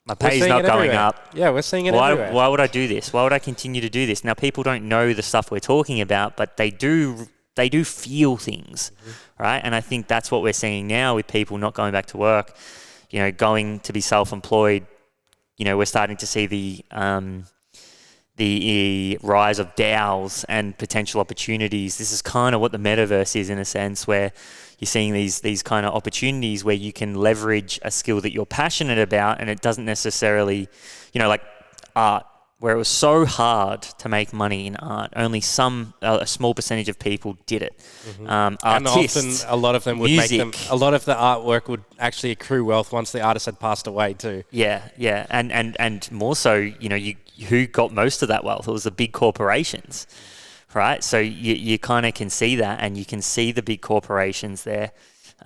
My pay's not going up. Yeah, we're seeing it everywhere. Why would I do this? Why would I continue to do this? Now, people don't know the stuff we're talking about, but they do feel things, right? And I think that's what we're seeing now with people not going back to work, going to be self-employed. We're starting to see the rise of DAOs and potential opportunities. This is kind of what the metaverse is, in a sense, where you're seeing these kind of opportunities where you can leverage a skill that you're passionate about, and it doesn't necessarily, like art, where it was so hard to make money in art. Only a small percentage of people did it. And often a lot of them would a lot of the artwork would actually accrue wealth once the artist had passed away too. Yeah. And more so, who got most of that wealth? It was the big corporations, right? So you kind of can see that, and you can see the big corporations there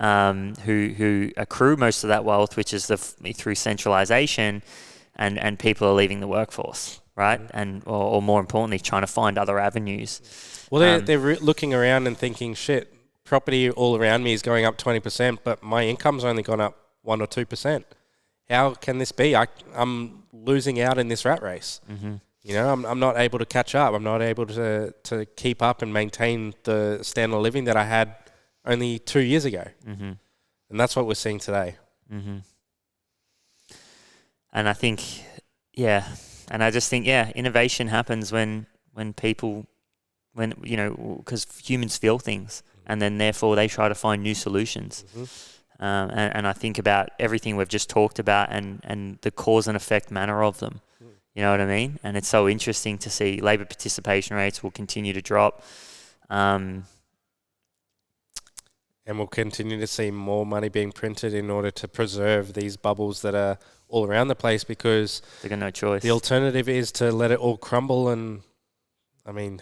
who accrue most of that wealth, which is through centralization, and people are leaving the workforce, right? And or more importantly, trying to find other avenues. Well, they're looking around and thinking, shit, property all around me is going up 20%, but my income's only gone up 1 or 2%. How can this be? I'm losing out in this rat race. Mm-hmm. I'm not able to catch up. I'm not able to keep up and maintain the standard of living that I had only 2 years ago. Mm-hmm. And that's what we're seeing today. Mm-hmm. And I think, and I just think, innovation happens when people, because humans feel things, and then therefore they try to find new solutions. Mm-hmm. And I think about everything we've just talked about and the cause and effect manner of them. You know what I mean? And it's so interesting to see labour participation rates will continue to drop. And we'll continue to see more money being printed in order to preserve these bubbles that are all around the place, because they've got no choice. The alternative is to let it all crumble. And I mean,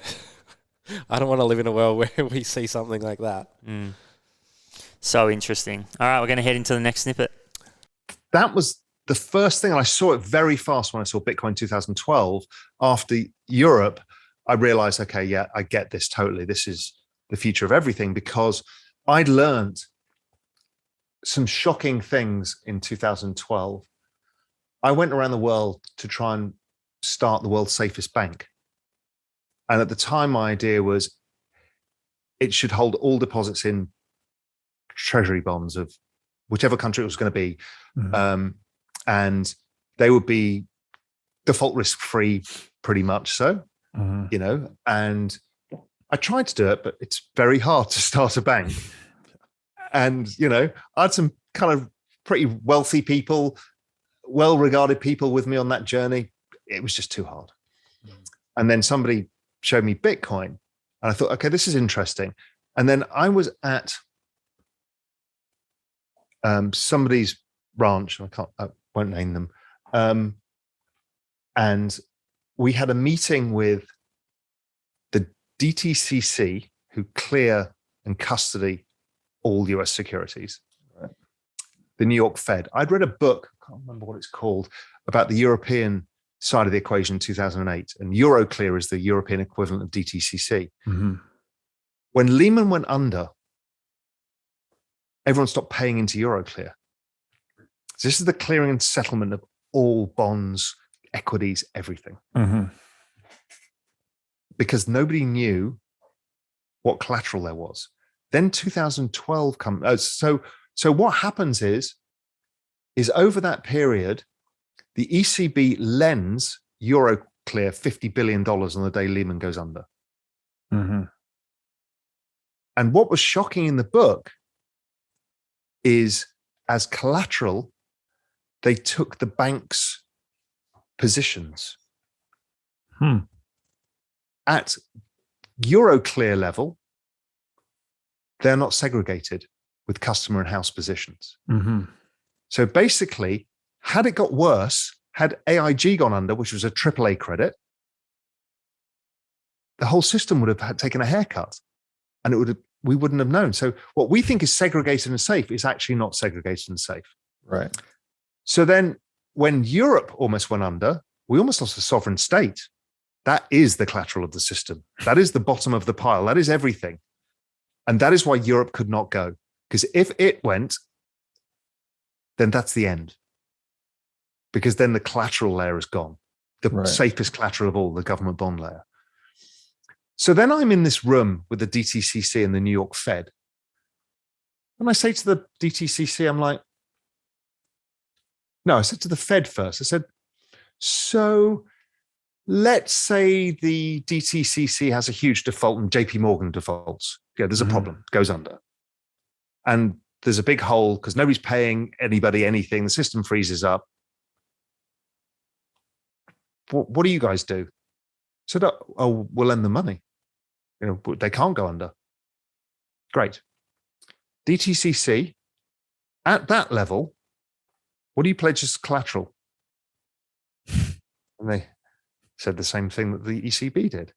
I don't want to live in a world where we see something like that. Mm. So interesting. All right, we're going to head into the next snippet. That was the first thing, and I saw it very fast when I saw Bitcoin 2012. After Europe, I realized, okay, yeah, I get this totally. This is the future of everything, because I'd learned some shocking things in 2012. I went around the world to try and start the world's safest bank. And at the time, my idea was it should hold all deposits in treasury bonds of whichever country it was going to be. Mm-hmm. And they would be default risk free, pretty much so, mm-hmm. And I tried to do it, but it's very hard to start a bank. And, I had some kind of pretty wealthy people, well-regarded people with me on that journey. It was just too hard. Mm-hmm. And then somebody showed me Bitcoin, and I thought, okay, this is interesting. And then I was at somebody's ranch, I won't name them, and we had a meeting with the DTCC who clear and custody all US securities. Right. The New York Fed. I'd read a book, I can't remember what it's called, about the European side of the equation in 2008. And Euroclear is the European equivalent of DTCC. Mm-hmm. When Lehman went under, everyone stopped paying into Euroclear. So this is the clearing and settlement of all bonds, equities, everything. Mm-hmm. Because nobody knew what collateral there was. Then 2012 comes. So what happens is over that period, the ECB lends Euroclear $50 billion on the day Lehman goes under. Mm-hmm. And what was shocking in the book is, as collateral, they took the bank's positions. At Euroclear level, they're not segregated with customer and house positions. Mm-hmm. So basically, had it got worse, had AIG gone under, which was a AAA credit, the whole system would have taken a haircut, and we wouldn't have known. So what we think is segregated and safe is actually not segregated and safe. Right. So then when Europe almost went under, we almost lost a sovereign state. That is the collateral of the system. That is the bottom of the pile. That is everything. And that is why Europe could not go. Because if it went, then that's the end. Because then the collateral layer is gone. The safest collateral of all, the government bond layer. So then I'm in this room with the DTCC and the New York Fed. And I say to the DTCC, I'm like, no, I said to the Fed first. I said, so let's say the DTCC has a huge default and JP Morgan defaults. Yeah, there's a problem, goes under. And there's a big hole because nobody's paying anybody anything. The system freezes up. What do you guys do? So, we'll lend them money. They can't go under. Great. DTCC, at that level, what do you pledge as collateral? And they said the same thing that the ECB did.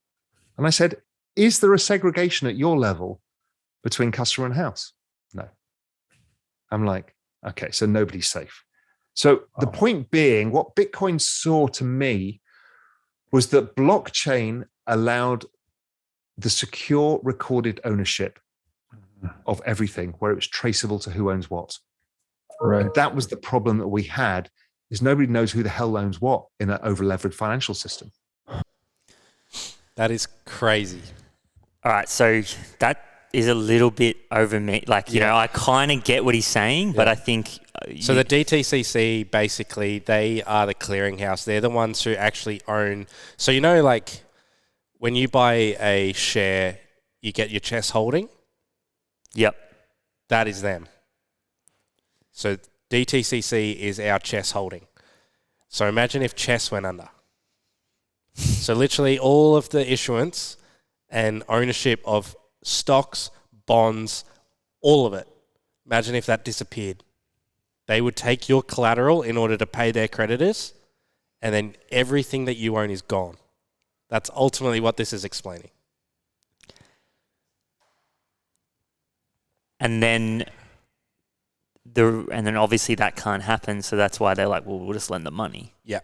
And I said, is there a segregation at your level between customer and house? No. I'm like, okay, so nobody's safe. So the point being, what Bitcoin saw to me was that blockchain allowed the secure recorded ownership of everything, where it was traceable to who owns what. Right. And that was the problem that we had, is nobody knows who the hell owns what in an over-leveraged financial system. That is crazy. All right, so that is a little bit over me. Like, you know, I kind of get what he's saying, but I think... So the DTCC, basically, they are the clearinghouse. They're the ones who actually own... So, like when you buy a share, you get your CHESS holding? Yep. That is them. So DTCC is our CHESS holding. So imagine if CHESS went under. So literally all of the issuance and ownership of stocks, bonds, all of it. Imagine if that disappeared. They would take your collateral in order to pay their creditors, and then everything that you own is gone. That's ultimately what this is explaining. And then obviously that can't happen, so that's why they're like, well, we'll just lend the money. Yeah.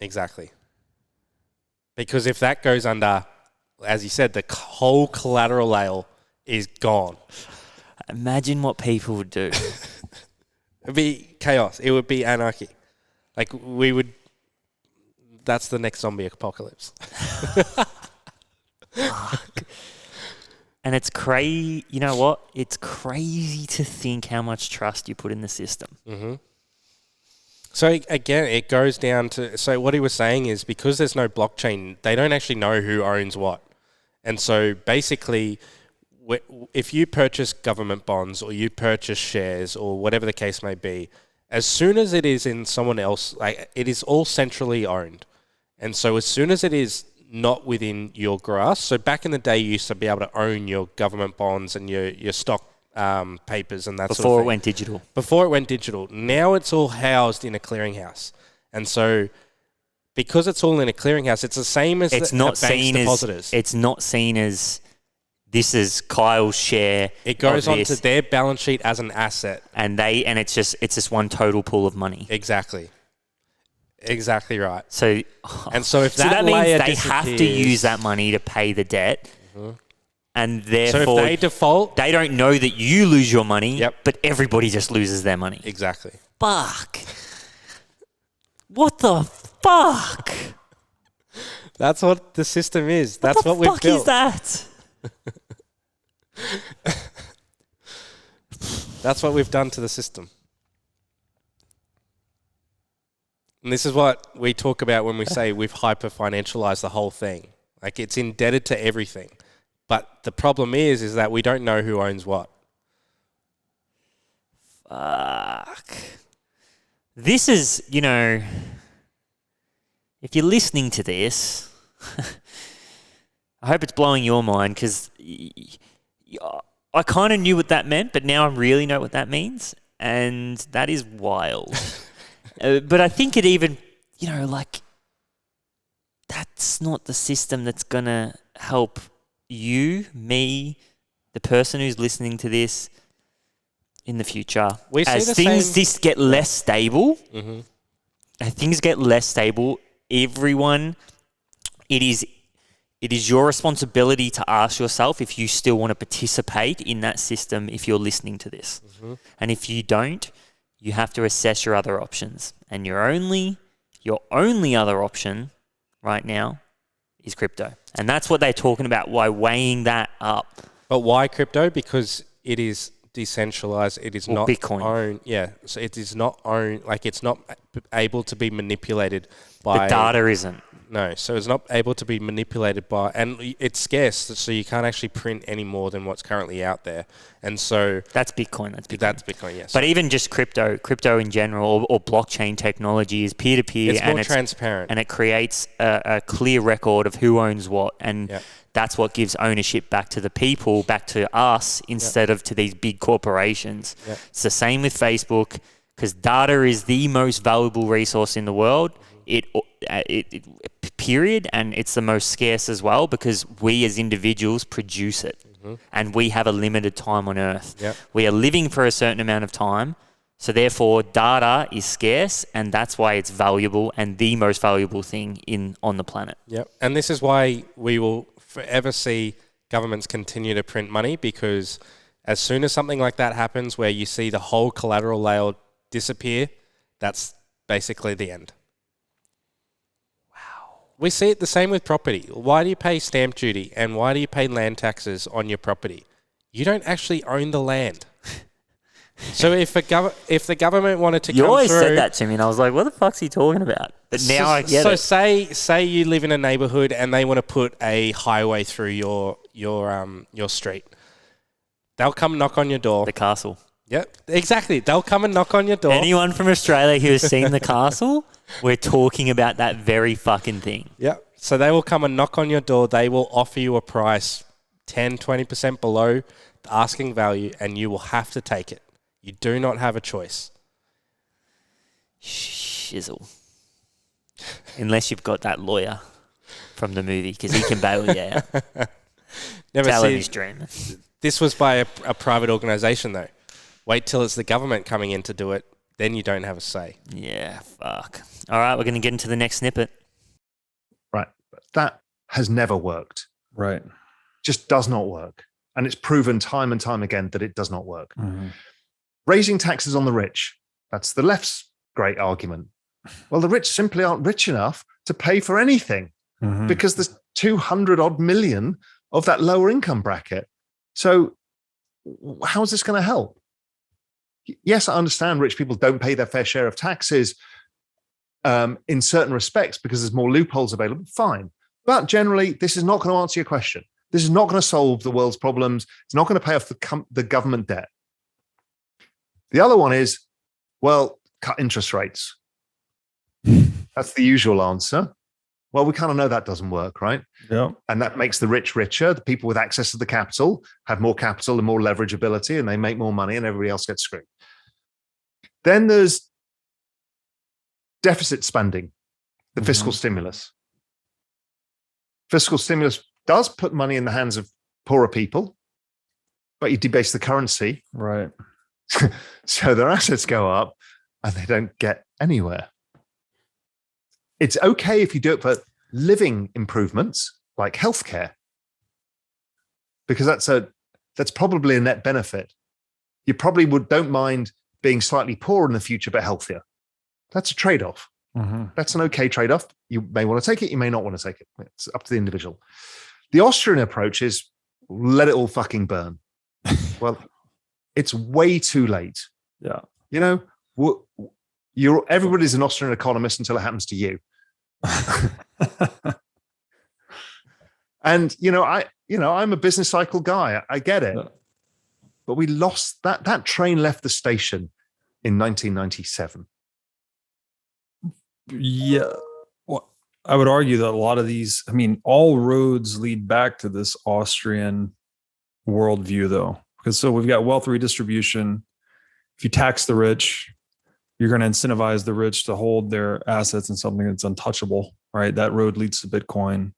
Exactly. Because if that goes under, as you said, the whole collateral layer is gone. Imagine what people would do. It'd be chaos. It would be anarchy. Like that's the next zombie apocalypse. And it's crazy. You know what? It's crazy to think how much trust you put in the system. Mm-hmm. So again, it goes down to, so what he was saying is, because there's no blockchain, they don't actually know who owns what. And so basically, if you purchase government bonds or you purchase shares or whatever the case may be, as soon as it is in someone else, like, it is all centrally owned. And so as soon as it is not within your grasp, so back in the day, you used to be able to own your government bonds and your stock papers and that sort of thing. Before it went digital. Before it went digital. Now it's all housed in a clearinghouse. And so because it's all in a clearinghouse, it's the same as it's the not bank's seen depositors. It's not seen as this is Kyle's share. It goes of onto this, their balance sheet as an asset. and it's just one total pool of money. Exactly right. So, And so if so that that means layer they have to disappears- use that money to pay the debt, and So therefore if they default, they don't know that you lose your money, Yep. but everybody just loses their money. exactly. Fuck. What the fuck? That's what the system is. That's what we've What the built. fuck is that? That's what we've done to the system. And this is what we talk about when we say we've hyper-financialized the whole thing. Like, it's indebted to everything. But the problem is that we don't know who owns what. Fuck. This is, if you're listening to this, I hope it's blowing your mind, because I kind of knew what that meant, but now I really know what that means, and that is wild. But I think it even, that's not the system that's going to help you, me, the person who's listening to this in the future. We see As the things same- this get less stable, Mm-hmm. as things get less stable, everyone, it is your responsibility to ask yourself if you still want to participate in that system if you're listening to this. Mm-hmm. And if you don't, you have to assess your other options. And your only other option right now is crypto. And that's what they're talking about, why weighing that up. But why crypto? Because it is decentralized. It is not Bitcoin. owned. Yeah. So it is not owned. Like, it's not able to be manipulated by... The data isn't. No, so it's not able to be manipulated by, and it's scarce, so you can't actually print any more than what's currently out there. And so That's Bitcoin. that's Bitcoin, yes. But even just crypto in general, or blockchain technology is peer-to-peer. it's more transparent. And it creates a clear record of who owns what. And Yep. that's what gives ownership back to the people, back to us, instead of to these big corporations. Yep. It's the same with Facebook, because data is the most valuable resource in the world. Period. And it's the most scarce as well, because we as individuals produce it. And we have a limited time on Earth. Yep. We are living for a certain amount of time. So therefore, data is scarce, and that's why it's valuable and the most valuable thing on the planet. Yep. And this is why we will forever see governments continue to print money, because as soon as something like that happens where you see the whole collateral layer disappear, that's basically the end. We see it the same with property. Why do you pay stamp duty and why do you pay land taxes on your property? You don't actually own the land. So if the government wanted to You come always through, said that to me, and I was like, what the fuck's he talking about? But now I get it. So say you live in a neighborhood and they want to put a highway through your street. They'll come knock on your door. The castle. Yep, exactly. They'll come and knock on your door. Anyone from Australia who has seen the castle, we're talking about that very fucking thing. Yep. So they will come and knock on your door. They will offer you a price 10, 20% below the asking value, and you will have to take it. You do not have a choice. Shizzle. Unless you've got that lawyer from the movie, because he can bail you out. Never Tell him see, he's dreaming. this was by a private organisation, though. Wait till it's the government coming in to do it. Then you don't have a say. Yeah, fuck. All right, we're going to get into the next snippet. Right. That has never worked. Right. Just does not work. And it's proven time and time again that it does not work. Mm-hmm. Raising taxes on the rich. That's the left's great argument. Well, the rich simply aren't rich enough to pay for anything Mm-hmm. because there's 200 odd million of that lower income bracket. So how is this going to help? Yes, I understand rich people don't pay their fair share of taxes in certain respects because there's more loopholes available. Fine. But generally, this is not going to answer your question. This is not going to solve the world's problems. It's not going to pay off the government debt. The other one is, well, cut interest rates. That's the usual answer. Well, we kind of know that doesn't work, right? Yeah. And that makes the rich richer. The people with access to the capital have more capital and more leverage ability, and they make more money, and everybody else gets screwed. Then there's deficit spending, the fiscal stimulus. Fiscal stimulus does put money in the hands of poorer people, but you debase the currency. Right. So their assets go up and they don't get anywhere. It's okay if you do it for living improvements like healthcare, because that's probably a net benefit. You probably don't mind being slightly poorer in the future, but healthier. That's a trade-off. Mm-hmm. That's an okay trade-off. You may want to take it. You may not want to take it. It's up to the individual. The Austrian approach is let it all fucking burn. Well, it's way too late. Yeah. You know, everybody's an Austrian economist until it happens to you. And I'm a business cycle guy. I get it. Yeah. But we lost that. That train left the station in 1997. Yeah. Well, I would argue that a lot of these, all roads lead back to this Austrian worldview, though. Because so we've got wealth redistribution. If you tax the rich, you're going to incentivize the rich to hold their assets in something that's untouchable, right? That road leads to Bitcoin.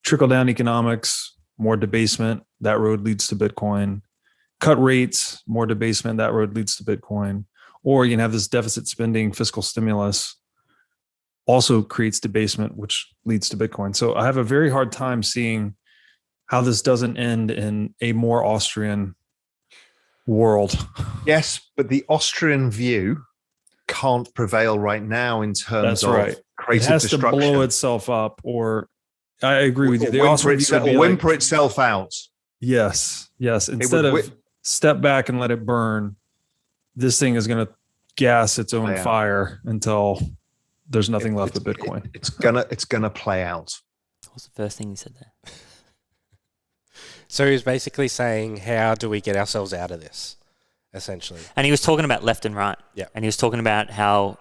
Trickle down economics, more debasement, that road leads to Bitcoin. Cut rates, more debasement, that road leads to Bitcoin. Or you can have this deficit spending, fiscal stimulus, also creates debasement, which leads to Bitcoin. So I have a very hard time seeing how this doesn't end in a more Austrian world. Yes, but the Austrian view can't prevail right now in terms of creative it has destruction. to blow itself up, or I agree with you. Whimper itself out. Yes. Instead of step back and let it burn, this thing is going to gas its own fire until there's nothing left of Bitcoin. It's gonna play out. What's the first thing you said there? So he was basically saying, how do we get ourselves out of this, essentially? And he was talking about left and right. Yeah. And he was talking about how,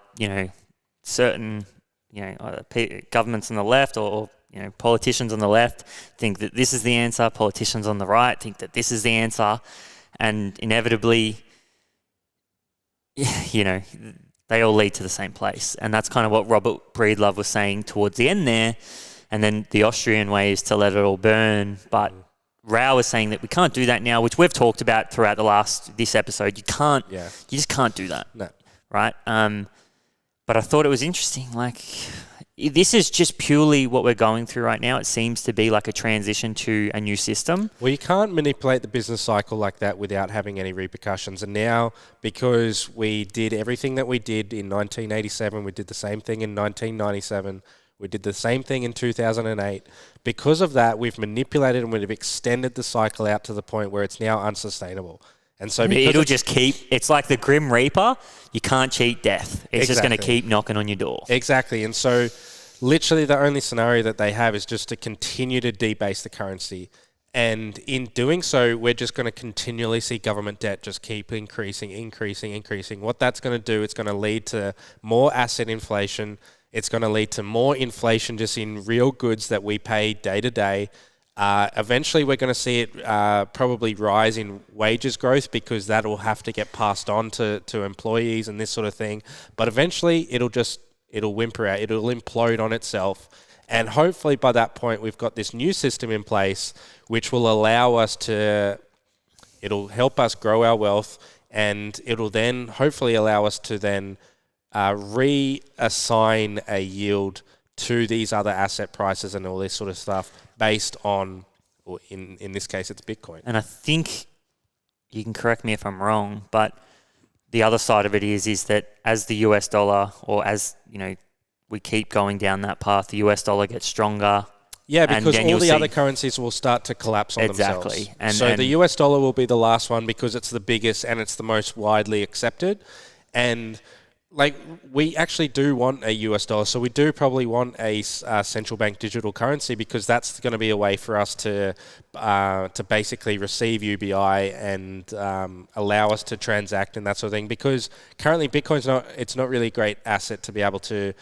certain, governments on the left or politicians on the left think that this is the answer. Politicians on the right think that this is the answer. And inevitably, they all lead to the same place. And that's kind of what Robert Breedlove was saying towards the end there. And then the Austrian way is to let it all burn. But Raoul was saying that we can't do that now, which we've talked about throughout this episode. You just can't do that. No. Right? But I thought it was interesting. Like, this is just purely what we're going through right now. It seems to be like a transition to a new system. Well, you can't manipulate the business cycle like that without having any repercussions. And now, because we did everything that we did in 1987, we did the same thing in 1997, we did the same thing in 2008. Because of that, we've manipulated and we've extended the cycle out to the point where it's now unsustainable. And so it'll just it's like the Grim Reaper. You can't cheat death. It's just going to keep knocking on your door. Exactly. And so literally the only scenario that they have is just to continue to debase the currency. And in doing so, we're just going to continually see government debt just keep increasing. What that's going to do, it's going to lead to more asset inflation. It's going to lead to more inflation just in real goods that we pay day to day. Eventually, we're going to see it probably rise in wages growth because that will have to get passed on to employees and this sort of thing. But eventually, it'll whimper out. It'll implode on itself. And hopefully, by that point, we've got this new system in place which will allow us it'll help us grow our wealth, and it'll then hopefully allow us to then reassign a yield to these other asset prices and all this sort of stuff based on, or in this case, it's Bitcoin. And I think, you can correct me if I'm wrong, but the other side of it is that as the US dollar, or as, we keep going down that path, the US dollar gets stronger. Yeah, because all the other currencies will start to collapse on themselves. Exactly. So the US dollar will be the last one because it's the biggest and it's the most widely accepted. And we actually do want a US dollar, so we do probably want a central bank digital currency because that's going to be a way for us to basically receive UBI and allow us to transact and that sort of thing. Because currently Bitcoin's not really a great asset to be able to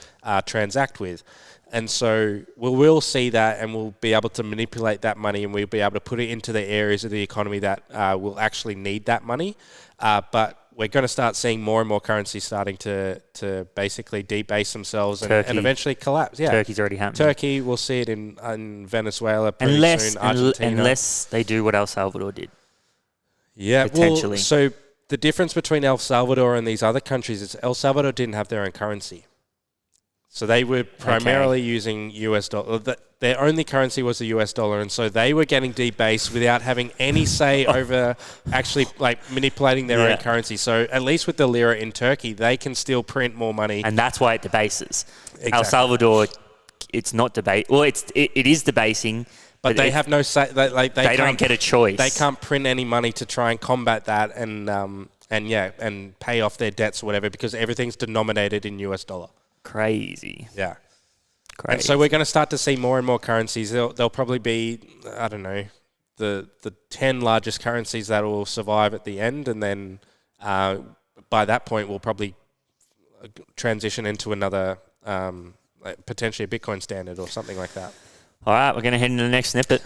transact with, and so we will see that, and we'll be able to manipulate that money, and we'll be able to put it into the areas of the economy that will actually need that money, but we're going to start seeing more and more currencies starting to basically debase themselves and eventually collapse. Yeah, Turkey's already happening. Turkey, we'll see it in Venezuela pretty soon. Argentina, unless they do what El Salvador did. Yeah, potentially. Well, so the difference between El Salvador and these other countries is El Salvador didn't have their own currency. So they were primarily using US dollar. Their only currency was the US dollar, and so they were getting debased without having any say over actually like manipulating their own currency. So at least with the lira in Turkey, they can still print more money. And that's why it debases. Exactly. El Salvador, it's not debate. Well, it is debasing. But they have no say. They don't get a choice. They can't print any money to try and combat that and pay off their debts or whatever because everything's denominated in US dollar. Crazy. Yeah. Crazy. And so we're going to start to see more and more currencies. There'll probably be, I don't know, the 10 largest currencies that will survive at the end. And then by that point, we'll probably transition into another, potentially a Bitcoin standard or something like that. All right, we're going to head into the next snippet.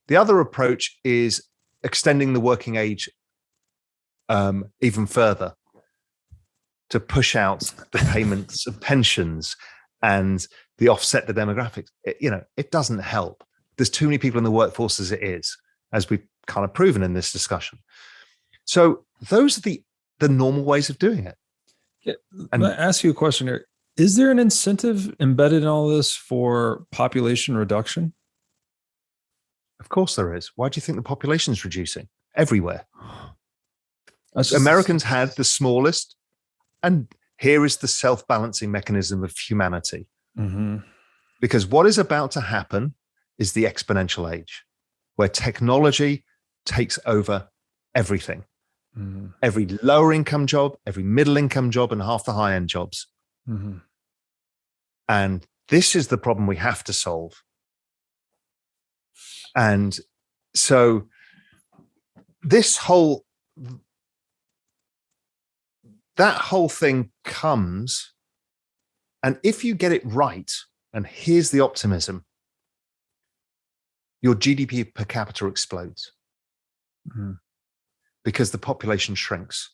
The other approach is extending the working age even further to push out the payments of pensions and the offset the demographics. It doesn't help. There's too many people in the workforce as it is, as we've kind of proven in this discussion. So those are the normal ways of doing it. Yeah, and let me ask you a question here. Is there an incentive embedded in all this for population reduction? Of course there is. Why do you think the population is reducing? Everywhere. Americans had the smallest, and here is the self-balancing mechanism of humanity. Mm-hmm. Because what is about to happen is the exponential age, where technology takes over everything. Mm-hmm. Every lower income job, every middle income job, and half the high end jobs. Mm-hmm. And this is the problem we have to solve. And so that whole thing comes, and if you get it right, and here's the optimism, your GDP per capita explodes. Mm-hmm. Because the population shrinks.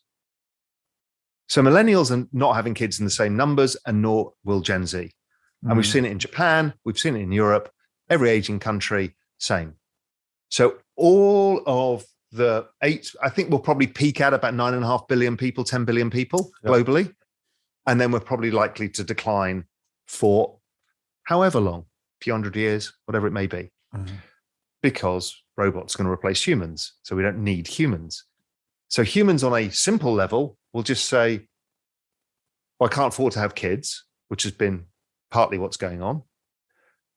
So millennials are not having kids in the same numbers, and nor will Gen Z. And we've seen it in Japan, we've seen it in Europe, every Asian country, same. So all of the I think we'll probably peak at about 9.5 billion people, 10 billion people globally. And then we're probably likely to decline for however long, a few hundred years, whatever it may be. Mm-hmm. Because robots are going to replace humans. So we don't need humans. So humans on a simple level will just say, well, I can't afford to have kids, which has been partly what's going on.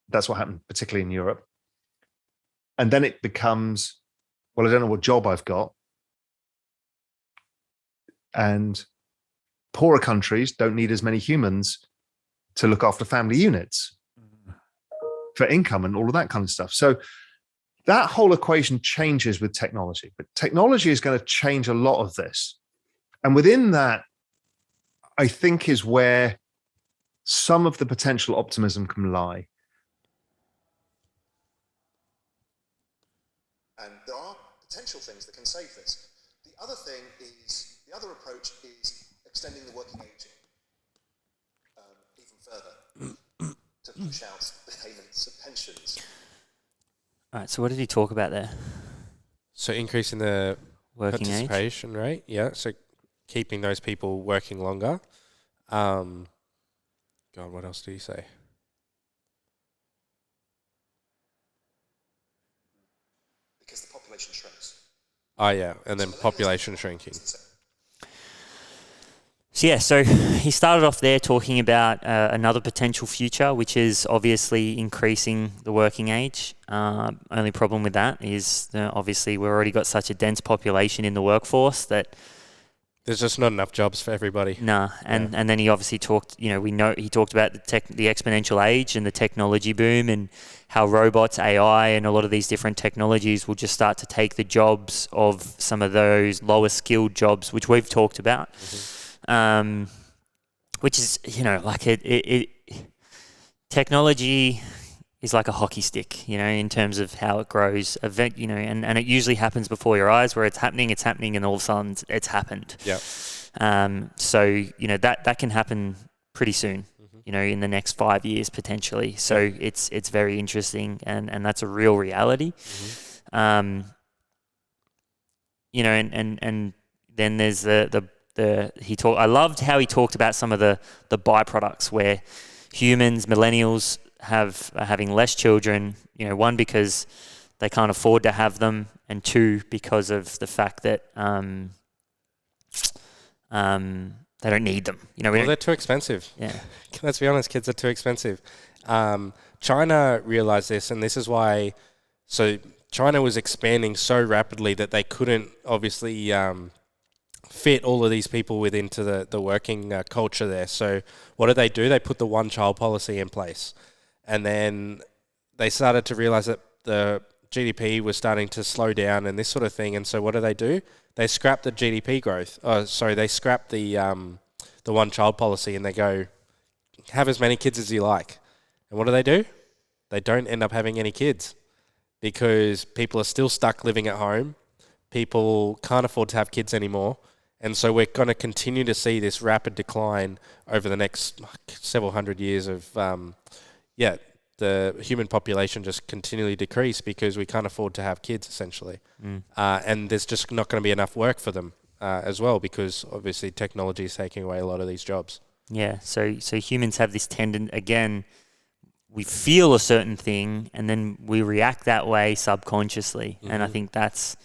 That's what happened, particularly in Europe. And then it becomes, well, I don't know what job I've got. And poorer countries don't need as many humans to look after family units for income and all of that kind of stuff. So that whole equation changes with technology, but technology is going to change a lot of this. And within that, I think is where some of the potential optimism can lie. And there are potential things that can save this. The other approach is extending the working age even further to push out the payments of pensions. All right, so what did he talk about there? So increasing the Working age? participation rate, yeah. So keeping those people working longer. God, what else did he say? Because the population shrinks. Oh, yeah, and then population shrinking. So yeah, so he started off there talking about another potential future, which is obviously increasing the working age. Only problem with that is obviously we've already got such a dense population in the workforce that there's just not enough jobs for everybody. Nah, and then he obviously talked. He talked about the exponential age and the technology boom and how robots, AI, and a lot of these different technologies will just start to take the jobs of some of those lower skilled jobs, which we've talked about. Mm-hmm. Which is, technology is like a hockey stick, in terms of how it grows. And it usually happens before your eyes, where it's happening, and all of a sudden it's happened. Yeah. So that can happen pretty soon. In the next 5 years potentially. So it's very interesting, and that's a real reality. And then there's I loved how he talked about some of the byproducts where humans, millennials, are having less children. One, because they can't afford to have them, and two, because of the fact that they don't need them. They're too expensive. Yeah. Let's be honest, kids are too expensive. China realized this, and this is why. So China was expanding so rapidly that they couldn't obviously fit all of these people into the working culture there. So what did they do? They put the one-child policy in place, and then they started to realize that the GDP was starting to slow down and this sort of thing. And so what do? They scrapped the GDP growth. They scrapped the one-child policy, and they go, have as many kids as you like. And what do? They don't end up having any kids because people are still stuck living at home. People can't afford to have kids anymore. And so we're going to continue to see this rapid decline over the next several hundred years of, the human population just continually decrease because we can't afford to have kids, essentially. And there's just not going to be enough work for them as well, because obviously technology is taking away a lot of these jobs. Yeah, so humans have this tendency, again, we feel a certain thing and then we react that way subconsciously. And I think that's...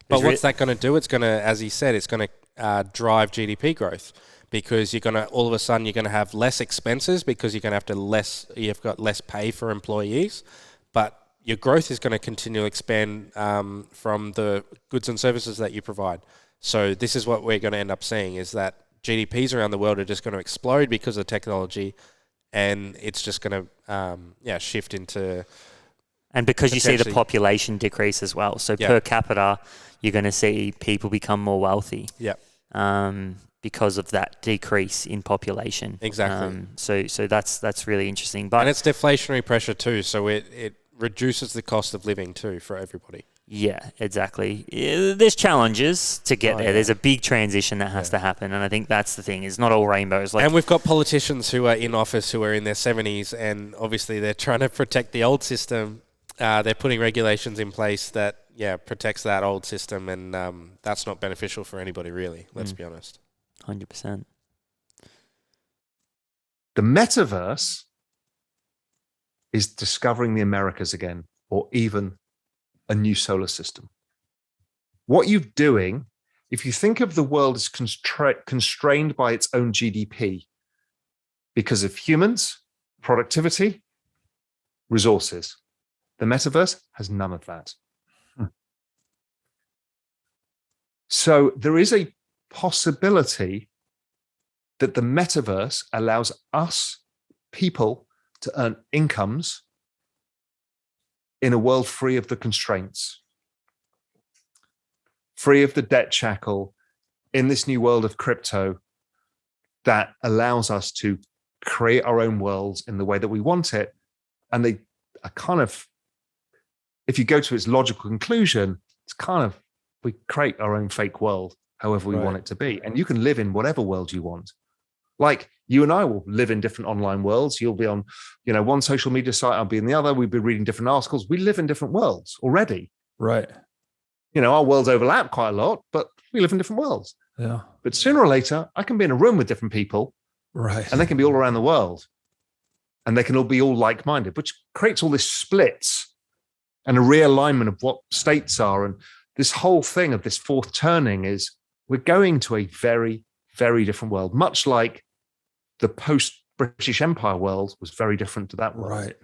But what's that going to do? It's going to, as he said, it's going to drive GDP growth, because you're going to, all of a sudden, you're going to have less expenses because you're going to have you've got less pay for employees, but your growth is going to continue to expand from the goods and services that you provide. So this is what we're going to end up seeing, is that GDPs around the world are just going to explode because of technology, and it's just going to shift into... And because you see the population decrease as well. So per capita, you're going to see people become more wealthy. Yeah. Because of that decrease in population. Exactly. So that's really interesting. And it's deflationary pressure too, so it reduces the cost of living too for everybody. Yeah, exactly. There's challenges to get there. Yeah. There's a big transition that has to happen, and I think that's the thing. It's not all rainbows. And we've got politicians who are in office who are in their 70s, and obviously they're trying to protect the old system. They're putting regulations in place that protects that old system, and that's not beneficial for anybody really. Let's be honest. 100%. The metaverse is discovering the Americas again, or even a new solar system. What you're doing, if you think of the world as constrained by its own GDP because of humans, productivity, resources, the metaverse has none of that. So there is a possibility that the metaverse allows us, people, to earn incomes in a world free of the constraints, free of the debt shackle, in this new world of crypto that allows us to create our own worlds in the way that we want it. And they are kind of, if you go to its logical conclusion, it's kind of, we create our own fake world however we want it to be. And you can live in whatever world you want. Like you and I will live in different online worlds. You'll be on, one social media site, I'll be in the other. We'll be reading different articles. We live in different worlds already. Right. Our worlds overlap quite a lot, but we live in different worlds. Yeah. But sooner or later, I can be in a room with different people. Right. And they can be all around the world. And they can all be all like-minded, which creates all this splits and a realignment of what states are. And this whole thing of this fourth turning is we're going to a very, very different world, much like the post-British Empire world was very different to that world. Right.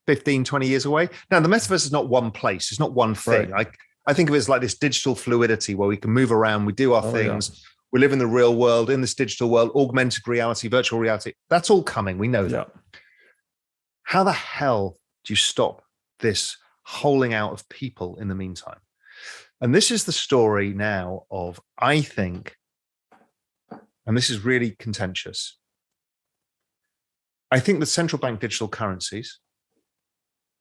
15, 20 years away. Now, the metaverse is not one place. It's not one thing. Right. I think of it as like this digital fluidity where we can move around, we do our things. Yeah. We live in the real world, in this digital world, augmented reality, virtual reality. That's all coming. We know that. How the hell do you stop this holing out of people in the meantime? And this is the story now of, I think, and this is really contentious, I think the central bank digital currencies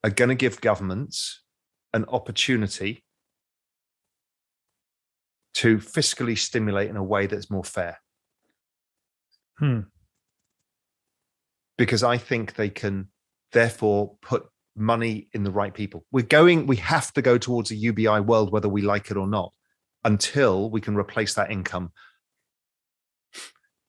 are going to give governments an opportunity to fiscally stimulate in a way that's more fair. Because I think they can therefore put money in the right people. We have to go towards a UBI world, whether we like it or not, until we can replace that income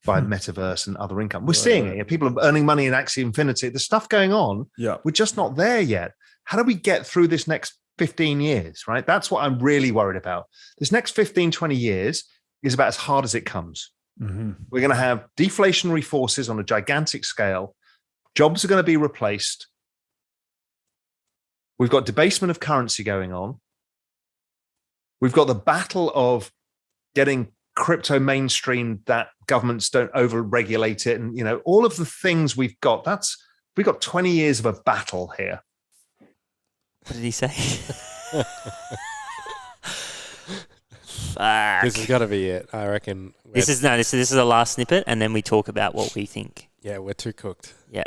by metaverse and other income. We're seeing it. People are earning money in Axie Infinity. There's stuff going on. Yeah. We're just not there yet. How do we get through this next 15 years, right? That's what I'm really worried about. This next 15, 20 years is about as hard as it comes. We're going to have deflationary forces on a gigantic scale. Jobs are going to be replaced. We've got debasement of currency going on. We've got the battle of getting crypto mainstream that governments don't over-regulate it. And, all of the things we've got, we've got 20 years of a battle here. What did he say? Fuck. This has got to be it, I reckon. This is the last snippet, and then we talk about what we think. Yeah, we're too cooked. Yeah.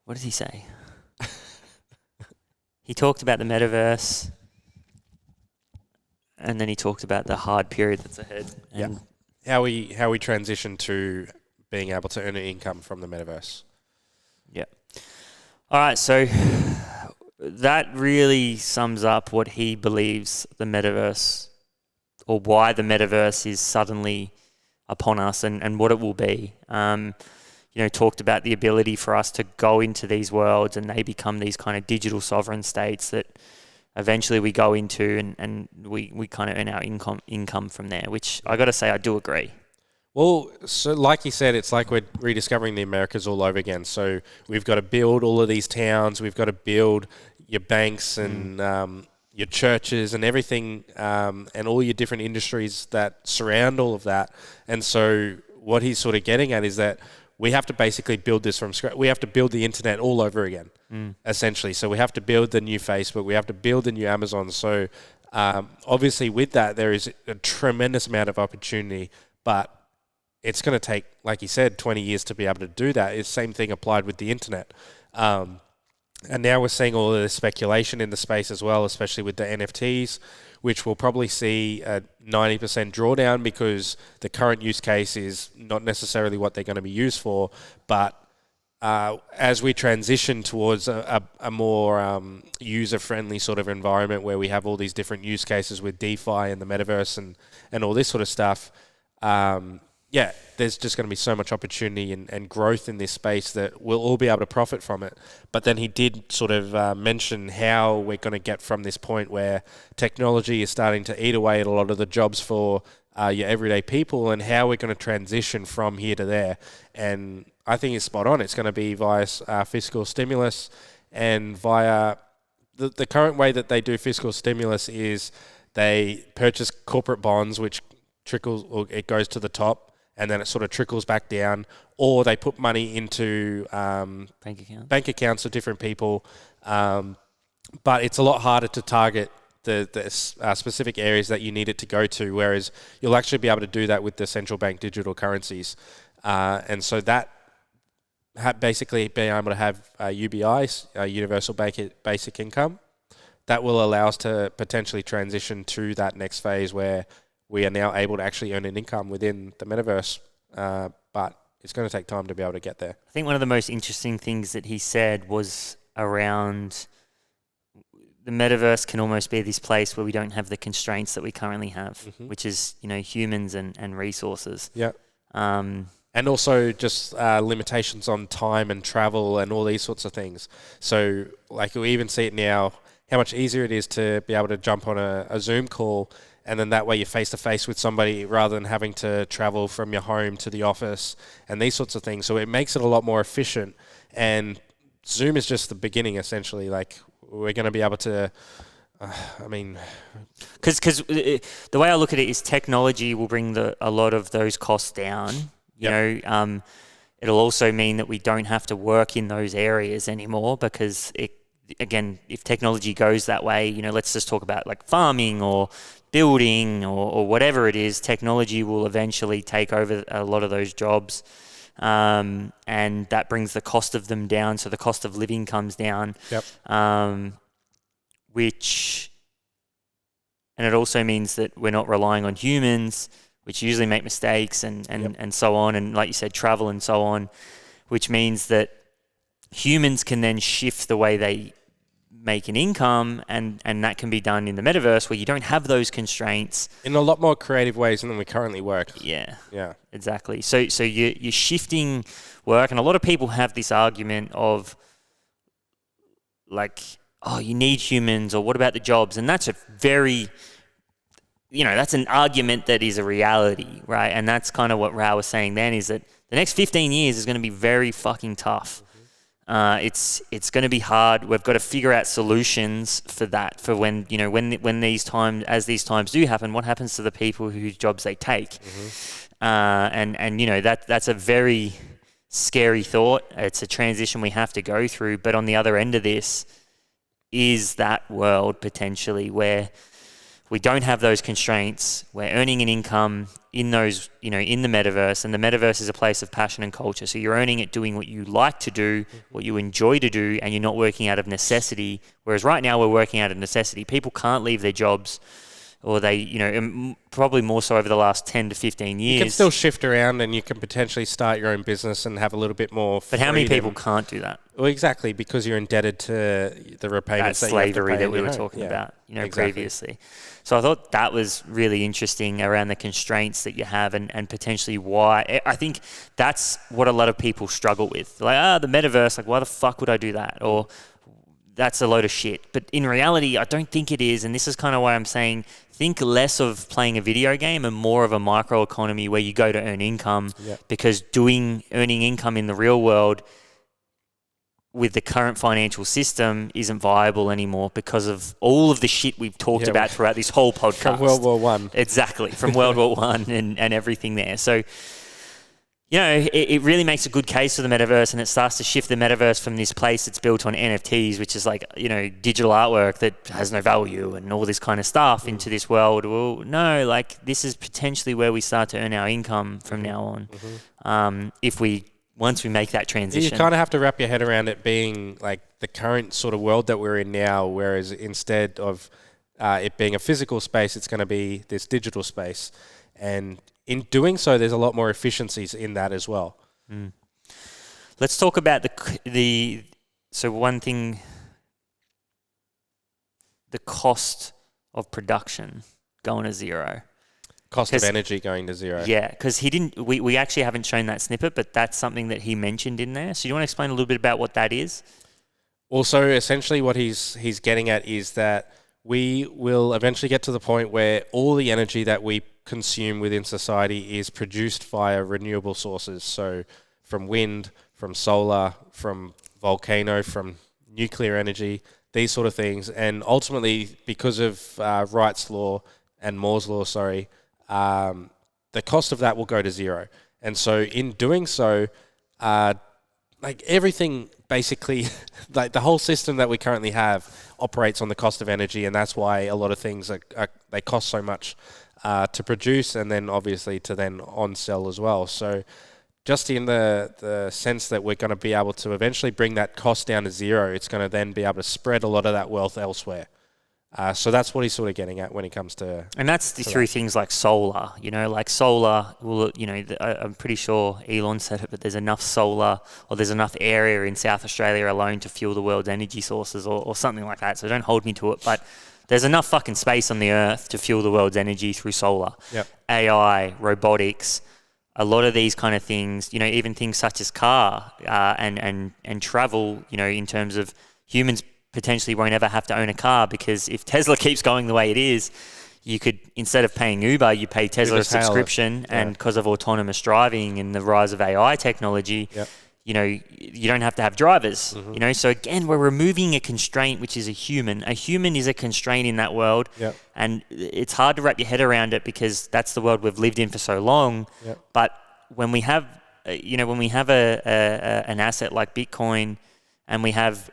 What did he say? He talked about the metaverse, and then he talked about the hard period that's ahead. And how we transition to being able to earn an income from the metaverse. Yeah. All right, so that really sums up what he believes the metaverse, or why the metaverse is suddenly upon us, and what it will be. Talked about the ability for us to go into these worlds and they become these kind of digital sovereign states that eventually we go into and we kind of earn our income from there, which I got to say I do agree. Well, so like you said, it's like we're rediscovering the Americas all over again. So we've got to build all of these towns. We've got to build your banks and your churches and everything, and all your different industries that surround all of that. And so what he's sort of getting at is that we have to basically build this from scratch. We have to build the internet all over again, essentially. So we have to build the new Facebook. We have to build the new Amazon. So obviously with that, there is a tremendous amount of opportunity, but it's going to take, like you said, 20 years to be able to do that. It's the same thing applied with the internet. And now we're seeing all of this speculation in the space as well, especially with the NFTs, which will probably see a 90% drawdown because the current use case is not necessarily what they're going to be used for. But as we transition towards a more user-friendly sort of environment where we have all these different use cases with DeFi and the metaverse and all this sort of stuff, there's just going to be so much opportunity and growth in this space that we'll all be able to profit from it. But then he did sort of mention how we're going to get from this point where technology is starting to eat away at a lot of the jobs for your everyday people, and how we're going to transition from here to there. And I think it's spot on. It's going to be via fiscal stimulus, and via the current way that they do fiscal stimulus is they purchase corporate bonds, which trickles, or it goes to the top, and then it sort of trickles back down, or they put money into bank accounts of different people. But it's a lot harder to target the specific areas that you need it to go to, whereas you'll actually be able to do that with the central bank digital currencies. And so that basically being able to have UBIs, universal basic income, that will allow us to potentially transition to that next phase where we are now able to actually earn an income within the metaverse, but it's going to take time to be able to get there. I think one of the most interesting things that he said was around the metaverse can almost be this place where we don't have the constraints that we currently have, which is, humans and resources. Yeah. And also just limitations on time and travel and all these sorts of things. So like we even see it now, how much easier it is to be able to jump on a Zoom call, and then that way you're face-to-face with somebody rather than having to travel from your home to the office and these sorts of things. So it makes it a lot more efficient. And Zoom is just the beginning, essentially. Like, we're going to be able to, Because the way I look at it is technology will bring a lot of those costs down. It'll also mean that we don't have to work in those areas anymore because, if technology goes that way, let's just talk about like farming or building or whatever it is, technology will eventually take over a lot of those jobs. and that brings the cost of them down, so the cost of living comes down. Yep. And it also means that we're not relying on humans, which usually make mistakes and so on, and like you said, travel and so on, which means that humans can then shift the way they make an income, and that can be done in the metaverse where you don't have those constraints. In a lot more creative ways than we currently work. Yeah. Yeah. Exactly. So you're shifting work, and a lot of people have this argument of like, oh, you need humans, or what about the jobs? And that's a very, that's an argument that is a reality, right? And that's kind of what Raoul was saying then, is that the next 15 years is going to be very fucking tough. It's going to be hard. We've got to figure out solutions for that, for when these times do happen, what happens to the people whose jobs they take? That's a very scary thought. It's a transition we have to go through. But on the other end of this is that world potentially where we don't have those constraints. We're earning an income in those, in the metaverse, and the metaverse is a place of passion and culture. So you're earning it doing what you like to do, what you enjoy to do, and you're not working out of necessity. Whereas right now we're working out of necessity. People can't leave their jobs, or they, probably more so over the last 10 to 15 years. You can still shift around, and you can potentially start your own business and have a little bit more freedom. But how many people can't do that? Well, exactly, because you're indebted to the repayments that that you have to slavery pay that in we your were home. talking about, Exactly. previously. So I thought that was really interesting around the constraints that you have, and potentially why. I think that's what a lot of people struggle with. Like, the metaverse, like, why the fuck would I do that? Or that's a load of shit. But in reality, I don't think it is. And this is kind of why I'm saying, think less of playing a video game and more of a micro economy where you go to earn income. Yep. Because earning income in the real world with the current financial system isn't viable anymore because of all of the shit we've talked about throughout this whole podcast. From World War One. Exactly, from World War One and everything there. So, it really makes a good case for the metaverse, and it starts to shift the metaverse from this place that's built on NFTs, which is like, digital artwork that has no value and all this kind of stuff, into this world. Well, no, like, this is potentially where we start to earn our income from now on. Once we make that transition. You kind of have to wrap your head around it being like the current sort of world that we're in now, whereas instead of it being a physical space, it's going to be this digital space. And in doing so, there's a lot more efficiencies in that as well. Let's talk about so one thing, the cost of production going to zero. Cost of energy going to zero. Yeah, because we actually haven't shown that snippet, but that's something that he mentioned in there. So you want to explain a little bit about what that is? Also, essentially what he's getting at is that we will eventually get to the point where all the energy that we consume within society is produced via renewable sources. So from wind, from solar, from volcano, from nuclear energy, these sort of things. And ultimately, because of Wright's law and Moore's law, the cost of that will go to zero. And so in doing so, like everything basically, like the whole system that we currently have operates on the cost of energy, and that's why a lot of things they cost so much to produce, and then obviously to then on sell as well. So just in the sense that we're going to be able to eventually bring that cost down to zero, it's going to then be able to spread a lot of that wealth elsewhere. So that's what he's sort of getting at when it comes to... And that's through things like solar, like solar, I'm pretty sure Elon said it, but there's enough solar, or there's enough area in South Australia alone to fuel the world's energy sources, or something like that. So don't hold me to it, but there's enough fucking space on the earth to fuel the world's energy through solar. Yep. AI, robotics, a lot of these kind of things, even things such as car and travel, in terms of humans potentially won't ever have to own a car, because if Tesla keeps going the way it is, you could, instead of paying Uber, you pay Tesla a subscription, and because of autonomous driving and the rise of AI technology, you don't have to have drivers, so again, we're removing a constraint, which is a human. A human is a constraint in that world, and it's hard to wrap your head around it because that's the world we've lived in for so long. But when we have, an asset like Bitcoin, and we have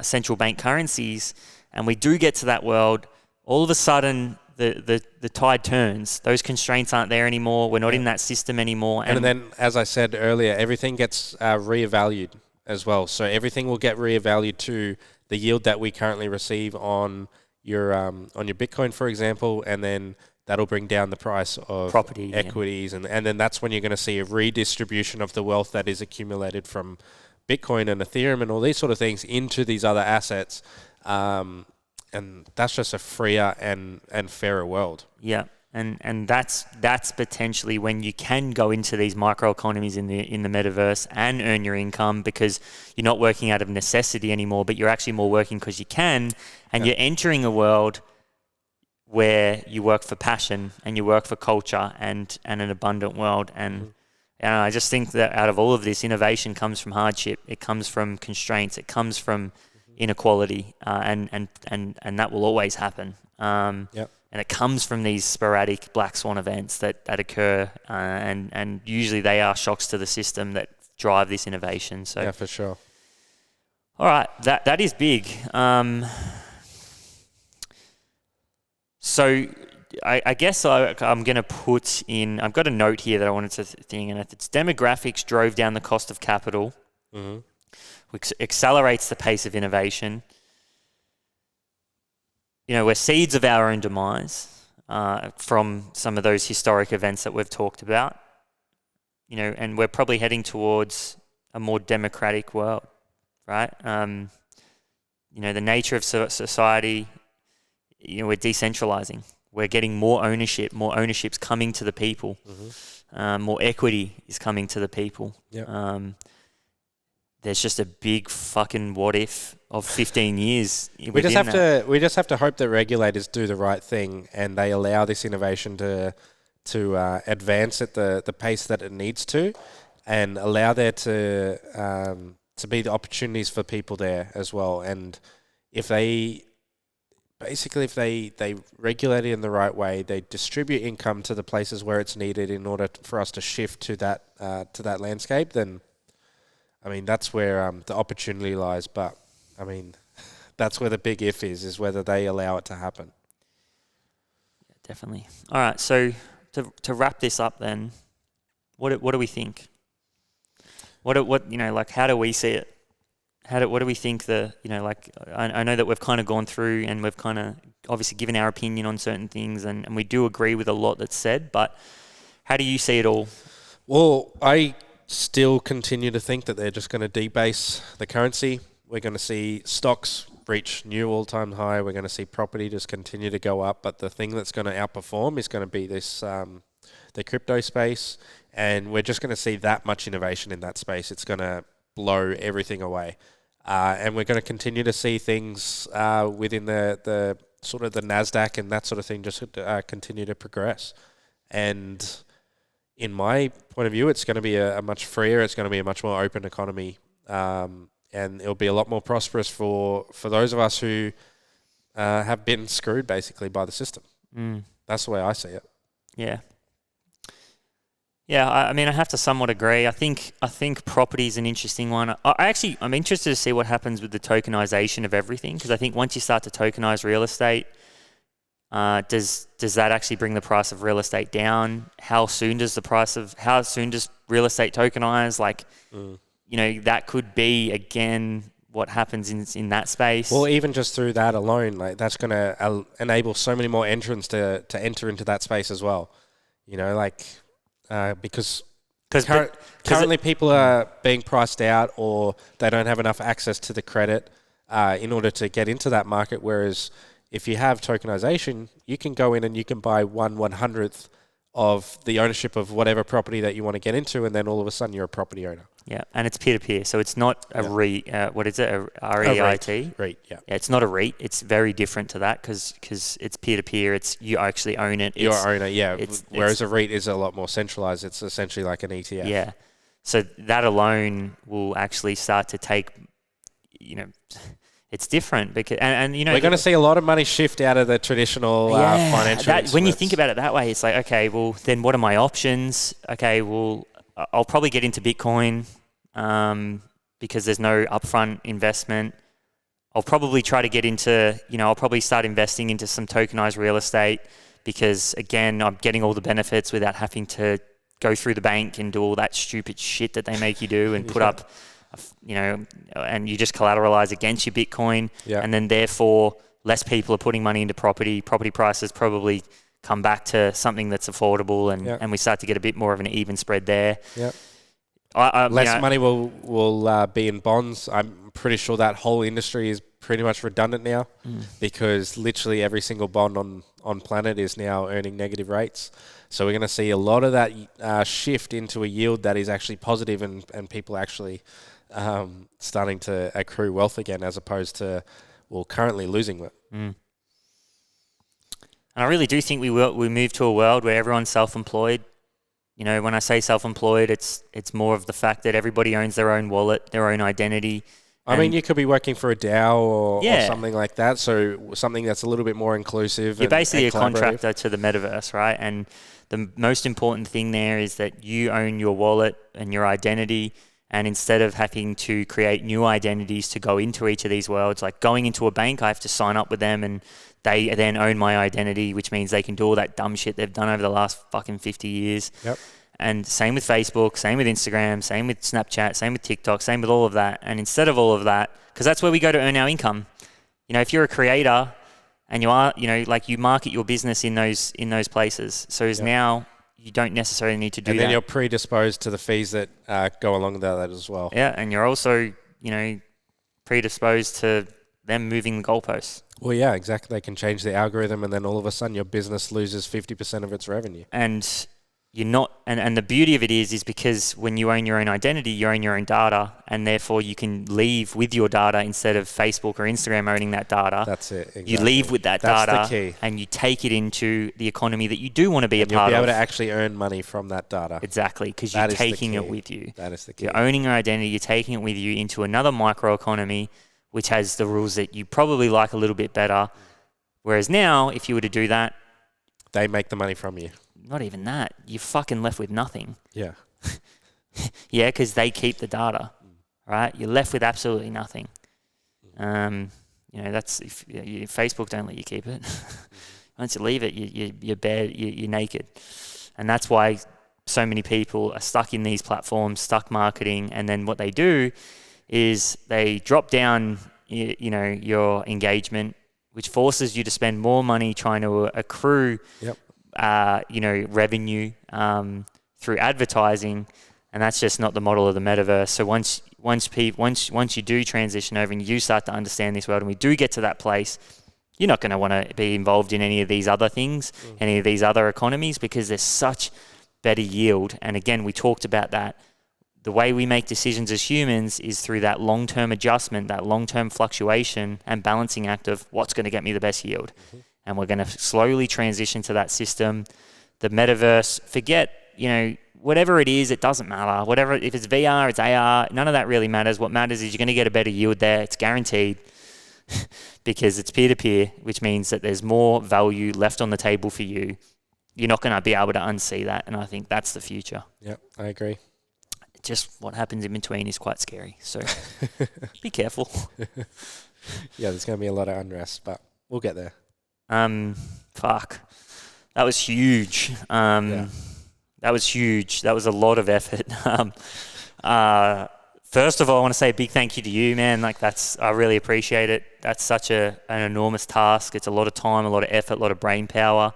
central bank currencies, and we do get to that world, all of a sudden the tide turns. Those constraints aren't there anymore. We're not in that system anymore. And then, as I said earlier, everything gets reevaluated as well. So everything will get reevaluated to the yield that we currently receive on your Bitcoin, for example, and then that'll bring down the price of property, equities, and then that's when you're going to see a redistribution of the wealth that is accumulated from Bitcoin and Ethereum and all these sort of things into these other assets, and that's just a freer and fairer world. Yeah, and that's potentially when you can go into these microeconomies in the metaverse and earn your income, because you're not working out of necessity anymore, but you're actually more working because you can, and you're entering a world where you work for passion and you work for culture and an abundant world. And I just think that out of all of this, innovation comes from hardship. It comes from constraints. It comes from inequality, and that will always happen. And it comes from these sporadic black swan events that occur, and usually they are shocks to the system that drive this innovation. So yeah, for sure. All right, that is big. So I guess I'm going to put in, I've got a note here that I wanted to think, and it's demographics drove down the cost of capital, which accelerates the pace of innovation. We're seeds of our own demise from some of those historic events that we've talked about, and we're probably heading towards a more democratic world, right? The nature of society, we're decentralizing. We're getting more ownership. More ownership's coming to the people. More equity is coming to the people. There's just a big fucking what if of 15 years. We just have to hope that regulators do the right thing and they allow this innovation to advance at the pace that it needs to, and allow there to be the opportunities for people there as well. And if they regulate it in the right way, they distribute income to the places where it's needed in order for us to shift to that landscape, then I mean that's where the opportunity lies. But I mean that's where the big if is whether they allow it to happen. Yeah, definitely. All right, so to wrap this up then, what do we think? What how do we see it? What do we think I know that we've kind of gone through and we've kind of obviously given our opinion on certain things, and we do agree with a lot that's said, but how do you see it all? Well, I still continue to think that they're just going to debase the currency. We're going to see stocks reach new all-time high. We're going to see property just continue to go up, but the thing that's going to outperform is going to be this the crypto space, and we're just going to see that much innovation in that space. It's going to blow everything away. And we're going to continue to see things within the sort of the NASDAQ and that sort of thing just continue to progress. And in my point of view, it's going to be a much freer, it's going to be a much more open economy. And it'll be a lot more prosperous for those of us who have been screwed basically by the system. That's the way I see it. Yeah. Yeah, I mean, I have to somewhat agree. I think property is an interesting one. I'm interested to see what happens with the tokenization of everything, because I think once you start to tokenize real estate, does that actually bring the price of real estate down? How soon does real estate tokenize? That could be again what happens in that space. Well, even just through that alone, that's going to enable so many more entrants to enter into that space as well. Because currently people are being priced out, or they don't have enough access to the credit in order to get into that market. Whereas if you have tokenization, you can go in and you can buy 1/100th of the ownership of whatever property that you want to get into, and then all of a sudden you're a property owner. Yeah, and it's peer-to-peer, so it's not a REIT. What is it? A REIT? REIT, yeah. Yeah, it's not a REIT. It's very different to that because it's peer-to-peer. It's you actually own it. You're owner, yeah. Whereas a REIT is a lot more centralized. It's essentially like an ETF. Yeah. So that alone will actually start to take, it's different because we're going to see a lot of money shift out of the traditional financial instruments. When you think about it that way, it's like, okay, well then what are my options? Okay, well I'll probably get into Bitcoin because there's no upfront investment. I'll probably try to get into, I'll probably start investing into some tokenized real estate, because again, I'm getting all the benefits without having to go through the bank and do all that stupid shit that they make you do and put up, and you just collateralize against your Bitcoin. Yeah. And then therefore less people are putting money into property. Property prices probably come back to something that's affordable, and we start to get a bit more of an even spread there. Yeah. Less Money will be in bonds. I'm pretty sure that whole industry is pretty much redundant now because literally every single bond on planet is now earning negative rates. So we're going to see a lot of that shift into a yield that is actually positive and people actually starting to accrue wealth again, as opposed to, currently losing it. And I really do think we move to a world where everyone's self-employed. You know, when I say self-employed, it's more of the fact that everybody owns their own wallet, their own identity. I mean, you could be working for a DAO or something like that, so something that's a little bit more inclusive. You're basically a contractor to the metaverse, right? And the most important thing there is that you own your wallet and your identity, and instead of having to create new identities to go into each of these worlds, like going into a bank, I have to sign up with them and they then own my identity, which means they can do all that dumb shit they've done over the last fucking 50 years. Yep. And same with Facebook, same with Instagram, same with Snapchat, same with TikTok, same with all of that. And instead of all of that, because that's where we go to earn our income. You know, if you're a creator and you are, like you market your business in those places. So now you don't necessarily need to do that. And then you're predisposed to the fees that go along with that as well. Yeah, and you're also, predisposed to them moving the goalposts. Well, yeah, exactly. They can change the algorithm, and then all of a sudden your business loses 50% of its revenue. And you're not, and the beauty of it is because when you own your own identity, you own your own data, and therefore you can leave with your data instead of Facebook or Instagram owning that data. That's it. Exactly. You leave with that That's data, the key. and you take it into the economy that you do want to be and a part of. You'll be able to actually earn money from that data. Exactly, because you're taking it with you. That is the key. You're owning your identity, you're taking it with you into another microeconomy, which has the rules that you probably like a little bit better. Whereas now, if you were to do that, they make the money from you. Not even that. You're fucking left with nothing. Yeah. Yeah, because they keep the data, right? You're left with absolutely nothing. That's if Facebook don't let you keep it. Once you leave it, you're bare, you're naked, and that's why so many people are stuck in these platforms, stuck marketing, and then what they do is they drop down, your engagement, which forces you to spend more money trying to accrue. Yep. Revenue through advertising, and that's just not the model of the metaverse. So once you do transition over and you start to understand this world, and we do get to that place, you're not going to want to be involved in any of these other things, any of these other economies, because there's such better yield. And again, we talked about that. The way we make decisions as humans is through that long-term adjustment, that long-term fluctuation and balancing act of what's going to get me the best yield. And we're going to slowly transition to that system. The metaverse, forget, whatever it is, it doesn't matter. Whatever, if it's VR, it's AR, none of that really matters. What matters is you're going to get a better yield there. It's guaranteed because it's peer-to-peer, which means that there's more value left on the table for you. You're not going to be able to unsee that. And I think that's the future. Yep, I agree. Just what happens in between is quite scary. So be careful. Yeah, there's going to be a lot of unrest, but we'll get there. Fuck. That was huge. That was huge. That was a lot of effort. First of all, I want to say a big thank you to you, man. I really appreciate it. That's such an enormous task. It's a lot of time, a lot of effort, a lot of brain power.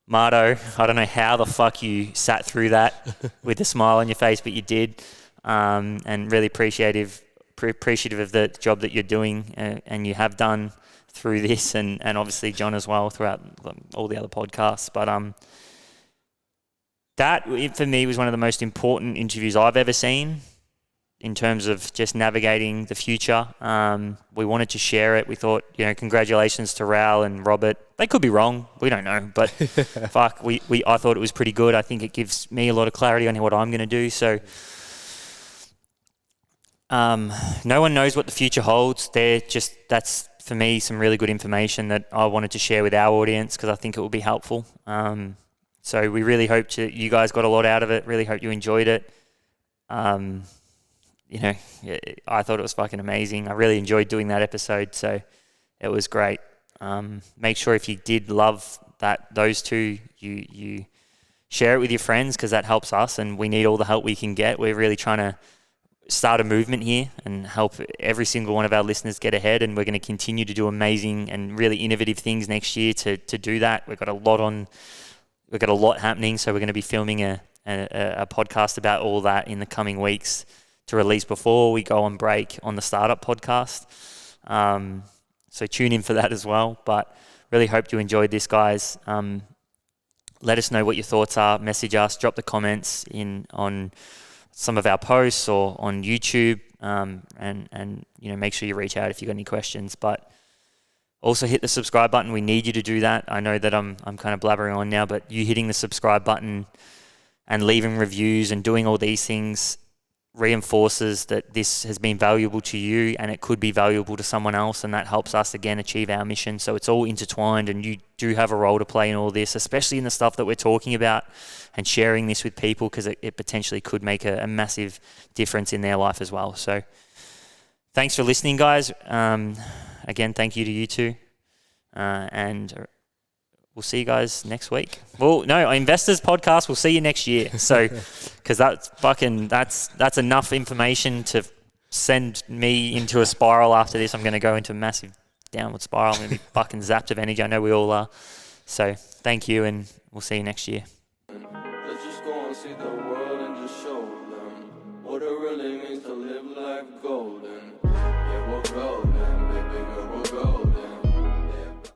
Marto, I don't know how the fuck you sat through that with a smile on your face, but you did. And really appreciative of the job that you're doing and you have done through this, and obviously John as well throughout all the other podcasts. But that for me was one of the most important interviews I've ever seen in terms of just navigating the future. We wanted to share it. We thought, congratulations to Raoul and Robert. They could be wrong. We don't know, but fuck, I thought it was pretty good. I think it gives me a lot of clarity on what I'm going to do. So no one knows what the future holds. That's for me some really good information that I wanted to share with our audience because I think it will be helpful. So we really hope you guys got a lot out of it. Really hope you enjoyed it. I thought it was fucking amazing. I really enjoyed doing that episode, so it was great. Make sure if you did love those two, you share it with your friends, because that helps us, and we need all the help we can get. We're really trying to start a movement here and help every single one of our listeners get ahead, and we're going to continue to do amazing and really innovative things next year to do that. We've got a lot happening, so we're going to be filming a podcast about all that in the coming weeks to release before we go on break on the Startup Podcast. So tune in for that as well. But really hope you enjoyed this, guys. Let us know what your thoughts are. Message us, drop the comments on some of our posts or on YouTube, and make sure you reach out if you've got any questions. But also hit the subscribe button. We need you to do that. I know that I'm kind of blabbering on now, but you hitting the subscribe button and leaving reviews and doing all these things reinforces that this has been valuable to you, and it could be valuable to someone else, and that helps us again achieve our mission. So it's all intertwined, and you do have a role to play in all this, especially in the stuff that we're talking about, and sharing this with people, because it potentially could make a massive difference in their life as well. So thanks for listening, guys. Again, thank you to you two, and we'll see you guys next week. Well, no, Investors Podcast, we'll see you next year. So, because that's enough information to send me into a spiral after this. I'm going to go into a massive downward spiral. I'm going to be fucking zapped of energy. I know we all are. So, thank you, and we'll see you next year.